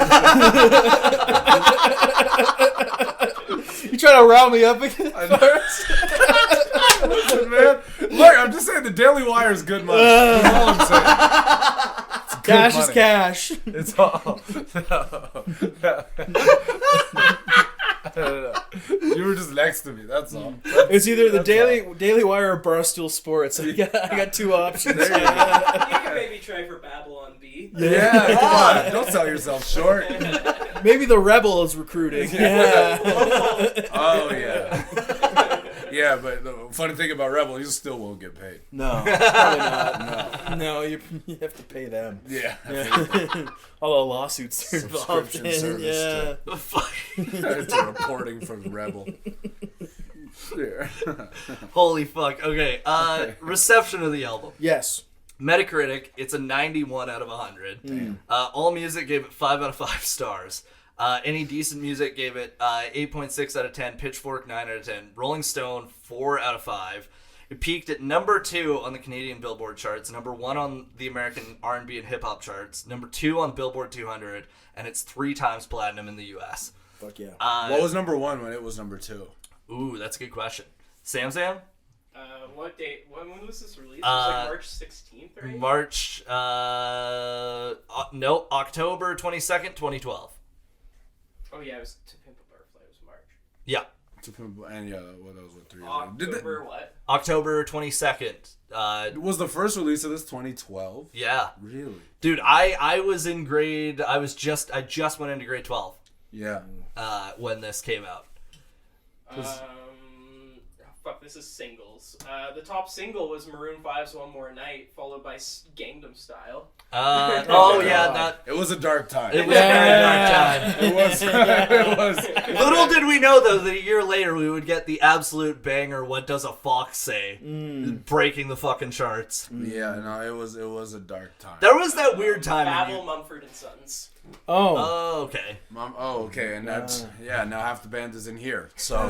You trying to round me up again? Listen, man. Look, I'm just saying the Daily Wire is good money. That's all I'm saying. Cash is cash. It's all. You were just next to me. That's all. It's either the Daily Wire or Barstool Sports. I got two options. You can maybe try for Babylon B. Yeah, come on. Don't sell yourself short. Maybe the Rebel is recruiting. Yeah. Oh, yeah. Yeah, but the funny thing about Rebel, you still won't get paid. No, probably not. No, you have to pay them. Yeah. All the lawsuits they're involved in. Service Yeah. It's a reporting from Rebel. Yeah. Holy fuck. Okay. Reception of the album. Yes. Metacritic, it's a 91 out of 100. All Music gave it 5 out of 5 stars. Any Decent Music gave it 8.6 out of 10. Pitchfork, 9 out of 10. Rolling Stone, 4 out of 5. It peaked at number 2 on the Canadian Billboard charts, number 1 on the American R&B and hip-hop charts, number 2 on Billboard 200, and it's 3 times platinum in the U.S. Fuck yeah. What was number 1 when it was number 2? Ooh, that's a good question. Sam? What date? When was this released? It was like March 16th, right? No, October 22nd, 2012. Oh yeah, it was To Pimp a Butterfly. It was March. Yeah. And yeah, well, that was what 3 years ago. October what? October 22nd. Was the first release of this 2012? Yeah. Really? Dude, I was in grade. I just went into grade 12. Yeah. When this came out. fuck, this is singles. The top single was Maroon 5's One More Night, followed by Gangnam Style. It was a dark time. It was a very dark time. It was. It was. Little did we know, though, that a year later we would get the absolute banger, What Does a Fox Say? Breaking the fucking charts. Yeah, no, it was a dark time. There was that weird time. Babel, Mumford and Sons. Oh, okay. Okay, and that's now half the band is in here, so.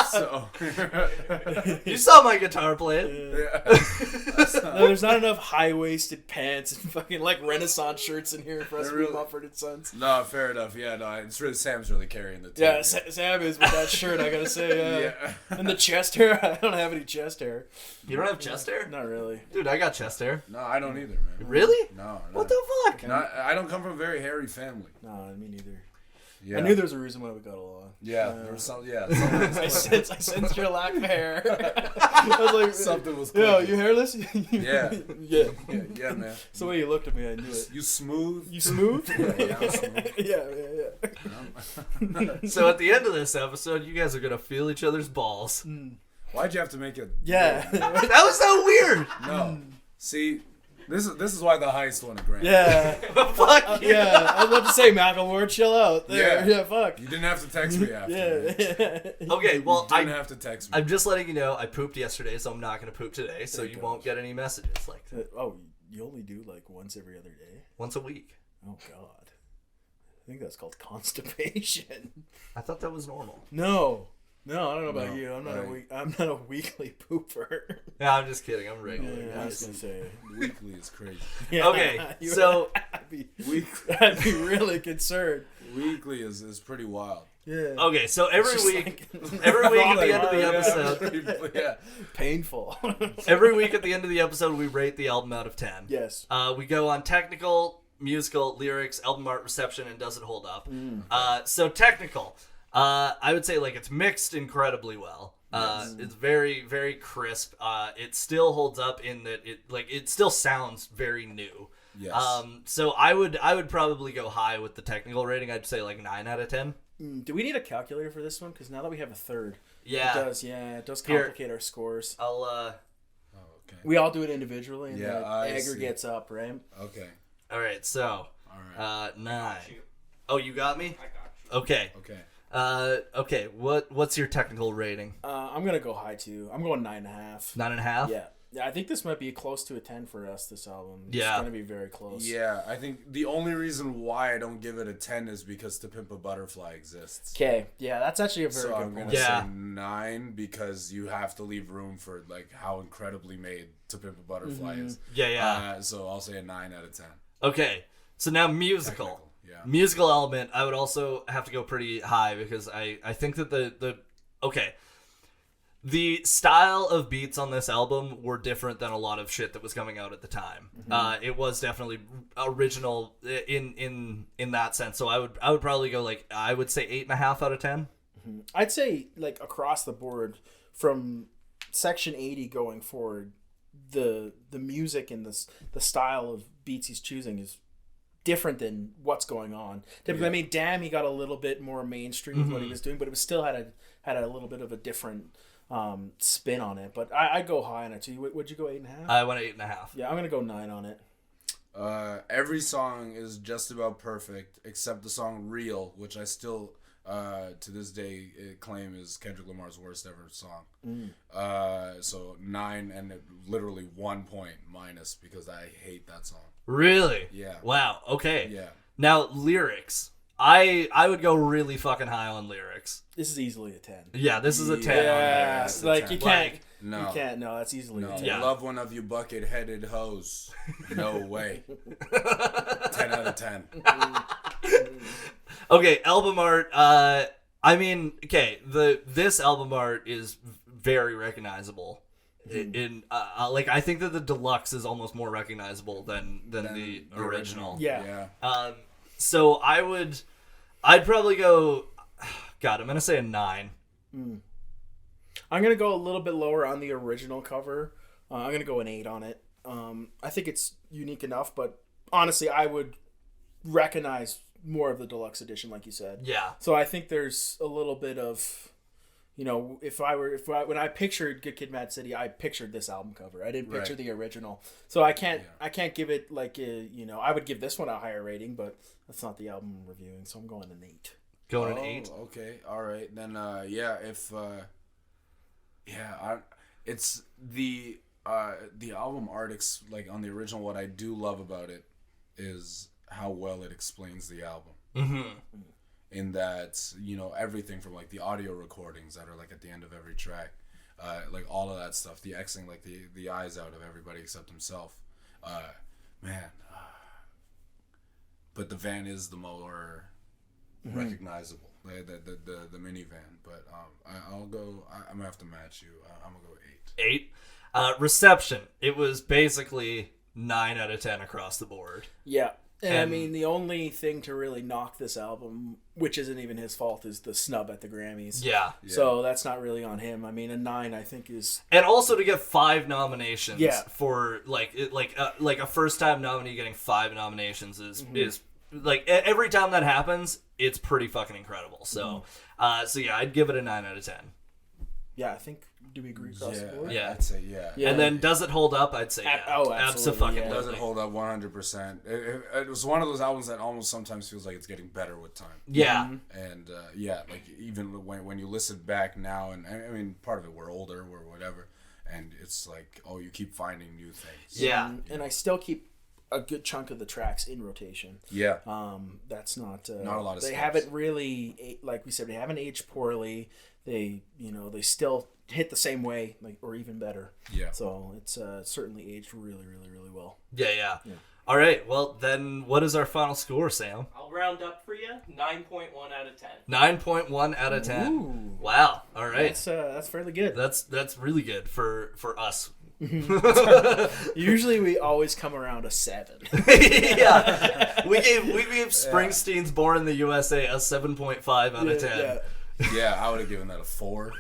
So. You saw my guitar playing. Yeah. No, there's not enough high-waisted pants and fucking like Renaissance shirts in here for us to be Mumford and Sons. No, fair enough. Yeah, no, it's really Sam's really carrying the team. Yeah, Sam is with that shirt. I gotta say, Yeah. And the chest hair. I don't have any chest hair. You don't have chest hair? Not really. Dude, I got chest hair. No, I don't either, man. Really? No. What the fuck? No, I don't come from a very hairy family. No, me neither. Yeah. I knew there was a reason why we got along. Yeah, there was some. Yeah. I sensed your lack of hair. I was like, something was. Yo, clicking. you hairless? Yeah. Yeah. Yeah, man. It's the way you looked at me, I knew it. You smooth. You smooth? Yeah, I'm smooth. Yeah. So at the end of this episode, you guys are gonna feel each other's balls. Why'd you have to make it? Yeah. That was so weird. No. See, this is why the heist won a Grammy. Yeah. Fuck you. Yeah. I was about to say, Macklemore, chill out. There. Yeah. Yeah, fuck. You didn't have to text me after. Yeah. Okay, well, You didn't have to text me. I'm just letting you know I pooped yesterday, so I'm not gonna poop today. So you won't get any messages like that. Oh, you only do like once every other day? Once a week. Oh, God. I think that's called constipation. I thought that was normal. No, I don't know about No, you. I'm not right. I'm not a weekly pooper. Yeah, I'm just kidding. I'm regular, Yeah, I was guys. gonna say. Weekly is crazy. Yeah, Okay, so Weekly, really concerned. weekly is pretty wild. Yeah. okay, so every Just week, like- every week at the end of the episode, Yeah. Painful. every week at the end of the episode, we rate the album out of 10. Yes. We go on technical, musical, lyrics, album art, reception, and does it hold up? So technical, I would say like it's mixed incredibly well. It's very, very crisp. It still holds up in that it still sounds very new. Yes. So I would probably go high with the technical rating. I'd say like 9 out of 10. Do we need a calculator for this one? Because now that we have a third, Yeah. it does complicate our scores. I'll Oh, okay. We all do it individually, and Yeah, the I aggregates up, right? Okay. all right. So, All right. 9. Shoot. Oh, you got me. I got you. Okay. Okay. Okay. What's your technical rating? I'm gonna go high too. I'm going 9.5. 9.5. Yeah, I think this might be close to a 10 for us. This album, Yeah. it's gonna be very close. Yeah, I think the only reason why I don't give it a 10 is because To Pimp a Butterfly exists. Okay, yeah, that's actually a very So good I'm point. gonna Yeah. say 9 because you have to leave room for like how incredibly made To Pimp a Butterfly is. Yeah. So I'll say a 9 out of 10. Okay. So now musical. Technical, yeah. Musical element, I would also have to go pretty high because I think that the style of beats on this album were different than a lot of shit that was coming out at the time. It was definitely original in that sense. So I would probably go like I would say 8.5 out of 10. I'd say like across the board from section 80 going forward, the music and the style of beats he's choosing is different than what's going on. Typically, I mean, damn, he got a little bit more mainstream with what he was doing, but it was still had a little bit of a different spin on it. But I'd go high on it too. Would you go 8.5? I went 8.5. Yeah, I'm gonna go 9 on it. Every song is just about perfect except the song Real, which I still to this day claim is Kendrick Lamar's worst ever song. So 9 and literally 1 point minus because I hate that song. Really? Yeah. Wow. Okay. Yeah. Now lyrics. I would go really fucking high on lyrics. This is easily a 10. Yeah, this is a 10. Yeah, that's a like 10. you can't. Like, No. You can't. No, that's easily No, a 10. Yeah. love one of you bucket-headed hoes. No way. 10 out of 10. Okay, album art. I mean, okay, this album art is very recognized,le in like I think that the deluxe is almost more recognizable than the original. Yeah. So I'd probably go. God, I'm gonna say a 9. I'm gonna go a little bit lower on the original cover. I'm gonna go an 8 on it. I think it's unique enough, but honestly, I would recognize more of the deluxe edition, like you said. Yeah. So I think there's a little bit of, you know, when I pictured Good Kid, M.A.A.d City, I pictured this album cover. I didn't picture the original. So I can't give it like a, you know, I would give this one a higher rating, but that's not the album I'm reviewing. So I'm going an 8. Going an 8. Okay, all right. Then it's the album art like on the original. What I do love about it is how well it explains the album. Mm-hmm. In that, you know, everything from like the audio recordings that are like at the end of every track, like all of that stuff, the Xing like the eyes out of everybody except himself, but the van is the more recognizable, the minivan. But I'm gonna have to match you. I'm gonna go 8. 8. Reception. It was basically 9 out of 10 across the board. Yeah. And I mean, the only thing to really knock this album, which isn't even his fault, is the snub at the Grammys. Yeah. So that's not really on him. I mean, a 9, I think, is... And also to get 5 nominations for, like a first-time nominee getting 5 nominations is like, every time that happens, it's pretty fucking incredible. So, yeah, I'd give it a 9 out of 10. Yeah, I think... Do we agree across the board? Yeah. I'd say yeah. And then does it hold up? I'd say yeah. Oh, absolutely. It doesn't hold up 100%. It was one of those albums that almost sometimes feels like it's getting better with time. Yeah. And like even when you listen back now, and I mean, part of it, we're older, or whatever, and it's like, oh, you keep finding new things. Yeah. And I still keep a good chunk of the tracks in rotation. Yeah. That's not a lot of they steps. haven't really, like we said, they haven't aged poorly. They still hit the same way, like, or even better. Yeah. So it's certainly aged really, really, really well. Yeah. All right. Well, then what is our final score, Sam? I'll round up for you. 9.1 out of 10. 9.1 out of 10. Ooh. Wow. All right. That's fairly good. That's really good for us. Usually we always come around a 7. Yeah. We gave Springsteen's Born in the USA a 7.5 out of 10. Yeah. Yeah, I would have given that a 4.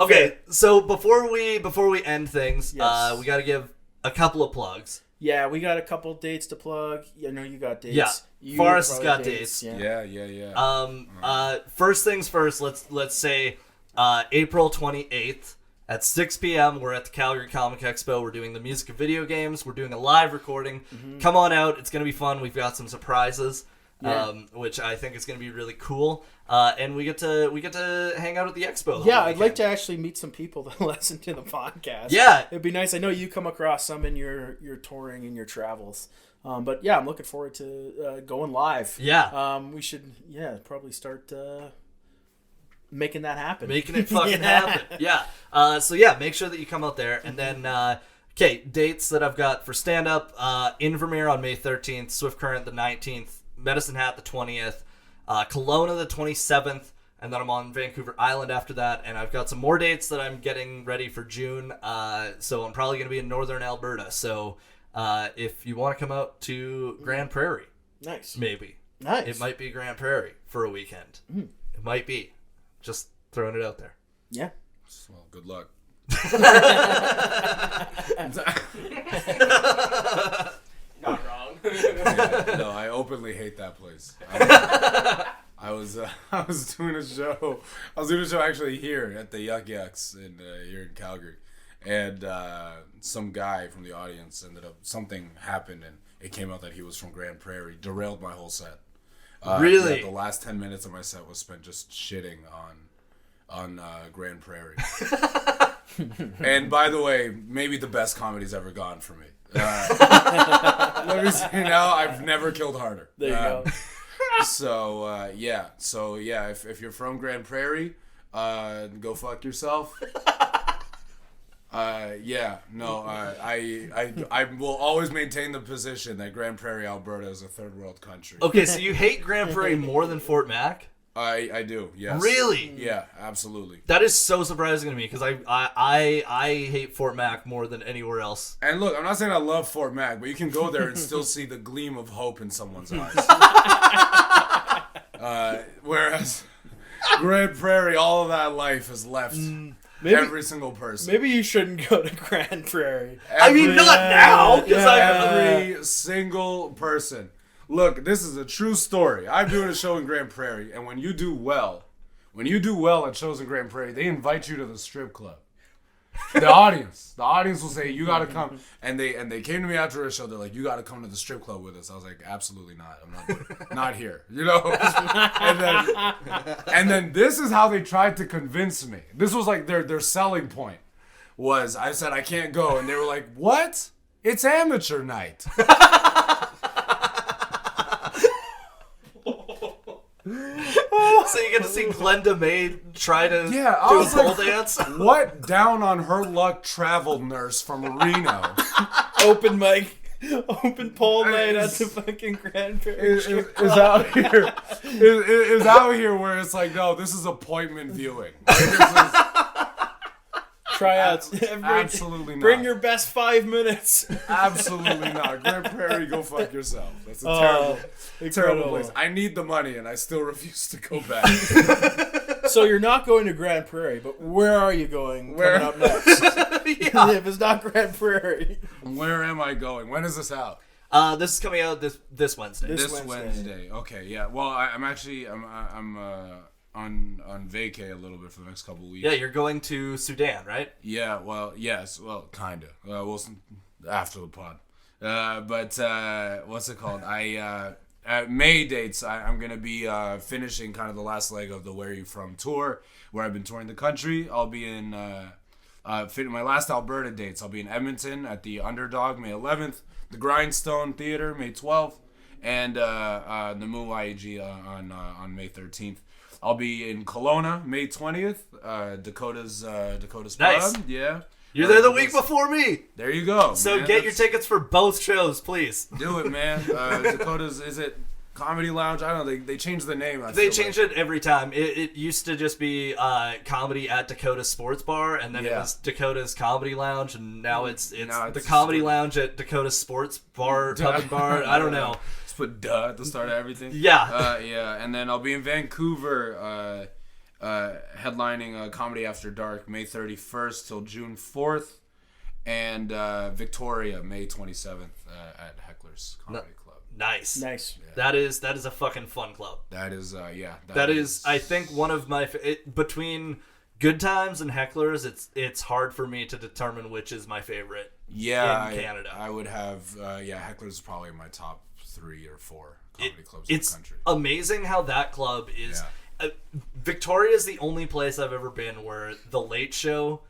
Okay, so before we end things, Yes. we got to give a couple of plugs. Yeah, we got a couple dates to plug. I know you got dates. Yeah, You Farris has probably got dates. Yeah. First things first. Let's say April 28th at 6 p.m. We're at the Calgary Comic Expo. We're doing the music and video games. We're doing a live recording. Come on out. It's gonna be fun. We've got some surprises. Yeah. Which I think is going to be really cool, and we get to hang out at the expo. Yeah, I'd like to actually meet some people that listen to the podcast. Yeah, it'd be nice. I know you come across some in your touring and your travels, but yeah, I'm looking forward to going live. Yeah, we should probably start making that happen, making it fucking happen. Yeah, so yeah, make sure that you come out there, and then. Okay, dates that I've got for stand up: Invermere on May 13th, Swift Current the 19th. Medicine Hat the 20th, Kelowna the 27th, and then I'm on Vancouver Island after that, and I've got some more dates that I'm getting ready for June, so I'm probably going to be in northern Alberta, so if you want to come out to Grand Prairie, nice, maybe. Nice. It might be Grand Prairie for a weekend. It might be. Just throwing it out there. Yeah. Well, good luck. Not wrong. No, I openly hate that place. I was doing a show. I was doing a show actually here at the Yuck Yucks here in Calgary, and some guy from the audience something happened, and it came out that he was from Grand Prairie. Derailed my whole set. Really? Yeah, the last 10 minutes of my set was spent just shitting on Grand Prairie. And by the way, maybe the best comedy's ever gone for me. Let me say now, I've never killed harder. There you go. So if you're from Grand Prairie, go fuck yourself. I will always maintain the position that Grand Prairie, Alberta is a third world country. Okay, so you hate Grand Prairie more than Fort Mac? I do, yes. Really? Yeah, absolutely. That is so surprising to me because I hate Fort Mac more than anywhere else. And look, I'm not saying I love Fort Mac, but you can go there and still see the gleam of hope in someone's eyes. Whereas Grand Prairie, all of that life is left Every single person. Maybe you shouldn't go to Grand Prairie. I mean, not now, because every single person. Look, this is a true story. I'm doing a show in Grand Prairie, and when you do well at shows in Grand Prairie, they invite you to the strip club. The audience will say, you gotta come. And they came to me after a show, they're like, you gotta come to the strip club with us. I was like, absolutely not. I'm not here. You know? and then this is how they tried to convince me. This was like their selling point. Was I said I can't go, and they were like, what? It's amateur night. So you get to see Glenda Maid try to do a pole dance? What down on her luck travel nurse from Reno? Open pole night at the fucking Grand Prairie is out here. Is out here where it's like, no, this is appointment viewing. Tryouts. Absolutely not. Bring your best 5 minutes. Absolutely not. Grand Prairie, go fuck yourself. That's a terrible place. I need the money, and I still refuse to go back. So you're not going to Grand Prairie, but where are you going coming up next? If it's not Grand Prairie. Where am I going? When is this out? This is coming out this Wednesday. This Wednesday. Okay, yeah. Well, I'm on vacay a little bit for the next couple of weeks. Yeah, you're going to Sudan, right? Yeah, well, yes, well, kinda. We'll after the pod. But what's it called? At May dates, I'm gonna be finishing kind of the last leg of the Where You From tour, where I've been touring the country. I'll be in my last Alberta dates. I'll be in Edmonton at the Underdog May 11th, the Grindstone Theater May 12th, and the m.A.A.d on May 13th. I'll be in Kelowna May 20th. Dakota's nice. Pub. Yeah. You're there the week before me. There you go. So get your tickets for both shows, please. Do it, man. Dakota's, is it Comedy Lounge? I don't know. They changed the name. They change it every time. It used to just be Comedy at Dakota Sports Bar, and then it was Dakota's Comedy Lounge, and now it's the Comedy Lounge at Dakota Sports Bar, Pub and Bar. I don't know. Put at the start of everything. Yeah. And then I'll be in Vancouver headlining Comedy After Dark May 31st till June 4th, and Victoria May 27th at Heckler's Comedy Club. Nice. Yeah. That is a fucking fun club. That is that is I think one of my between Good Times and Heckler's, it's hard for me to determine which is my favorite. In Canada, I would have Heckler's is probably my top 3 or 4 comedy clubs in the country. It's amazing how that club is. Victoria is the only place I've ever been where the late show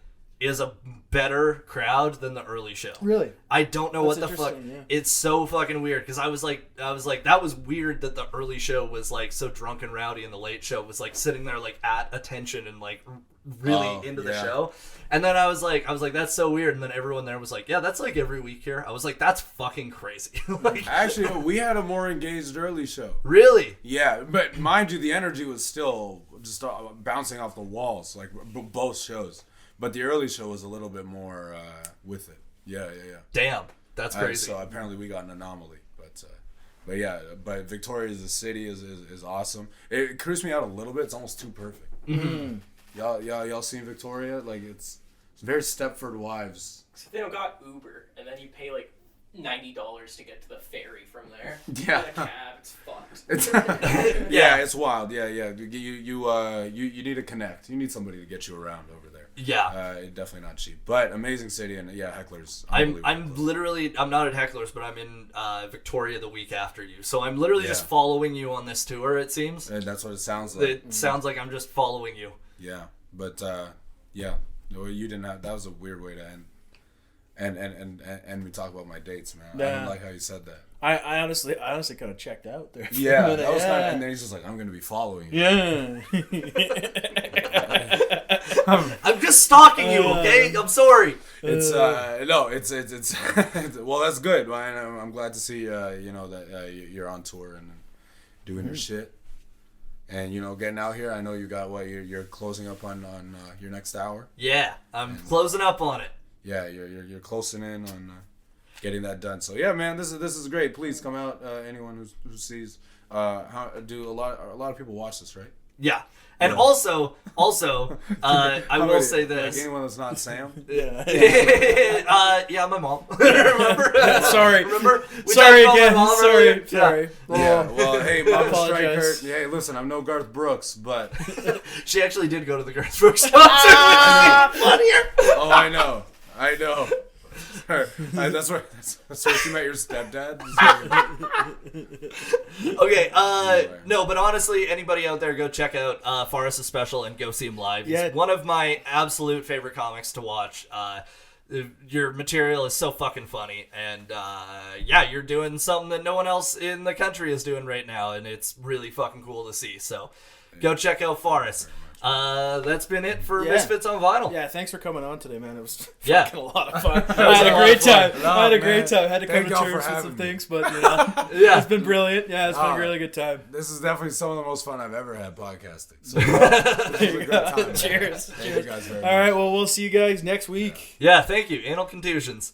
is a better crowd than the early show. Really? I don't know what the fuck. Yeah. It's so fucking weird because I was like, that was weird that the early show was like so drunk and rowdy, and the late show was like sitting there like at attention and like really into the show. And then I was like, that's so weird. And then everyone there was like, yeah, that's like every week here. I was like, that's fucking crazy. Actually, we had a more engaged early show. Really? Yeah, but mind you, the energy was still just bouncing off the walls, like both shows. But the early show was a little bit more with it. Yeah. Damn, that's crazy. So apparently we got an anomaly. But Victoria as a city is awesome. It creeps me out a little bit. It's almost too perfect. Mm-hmm. Y'all seen Victoria? Like it's very Stepford Wives. Except they don't got Uber, and then you pay like $90 to get to the ferry from there. Yeah, in a cab, it's fucked. It's wild. Yeah. You need to connect. You need somebody to get you around over there. Yeah, definitely not cheap, but amazing city, and Heckler's. I'm not at Heckler's, but I'm in Victoria the week after you, so I'm literally just following you on this tour. It seems. And that's what it sounds like. It sounds like I'm just following you. Yeah, but no, you didn't have. That was a weird way to end. And we talk about my dates, man. I don't like how you said that. I honestly kind of checked out there. Yeah, that was kind of, and then he's just like, I'm going to be following you. Yeah. I'm just stalking you, okay? I'm sorry. It's well, that's good, man. I'm glad to see that you're on tour and doing your shit. And getting out here. I know you got you're closing up on your next hour. Yeah, I'm closing up on it. Yeah, you're closing in on getting that done. So yeah, man, this is great. Please come out. Anyone who sees, a lot of people watch this, right? Yeah. And also, I will say this. Like anyone that's not Sam? Yeah. Yeah, my mom. Remember? Sorry. Remember? Sorry again. Sorry. Yeah. Well, hey, Mom apologize. Streichert. Hey, listen, I'm no Garth Brooks, but she actually did go to the Garth Brooks concert. Funnier. Oh, I know. That's where you met your stepdad. Okay, no, but honestly, anybody out there, go check out Farris' special and go see him live. He's one of my absolute favorite comics to watch. Your material is so fucking funny, and you're doing something that no one else in the country is doing right now, and it's really fucking cool to see. So, go check out Farris. That's been it for Misfits on Vinyl. Yeah, thanks for coming on today, man. It was fucking a lot of fun. I had a great time. Had to come to terms with some things, but it's been brilliant. Yeah, it's been a really good time. This is definitely some of the most fun I've ever had podcasting. So, this is a good time. Cheers. Thank you guys very much. All right, well, we'll see you guys next week. Yeah, thank you. Anal contusions.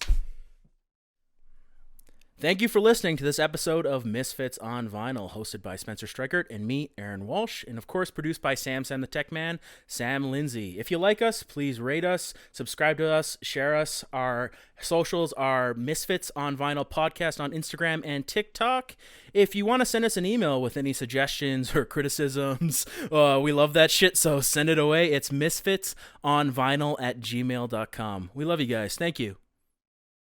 Thank you for listening to this episode of Misfits on Vinyl, hosted by Spencer Streichert and me, Aaron Walsh, and of course produced by Sam the Tech Man, Sam Lindsay. If you like us, please rate us, subscribe to us, share us. Our socials are Misfits on Vinyl Podcast on Instagram and TikTok. If you want to send us an email with any suggestions or criticisms, we love that shit, so send it away. It's misfitsonvinyl@gmail.com. We love you guys. Thank you.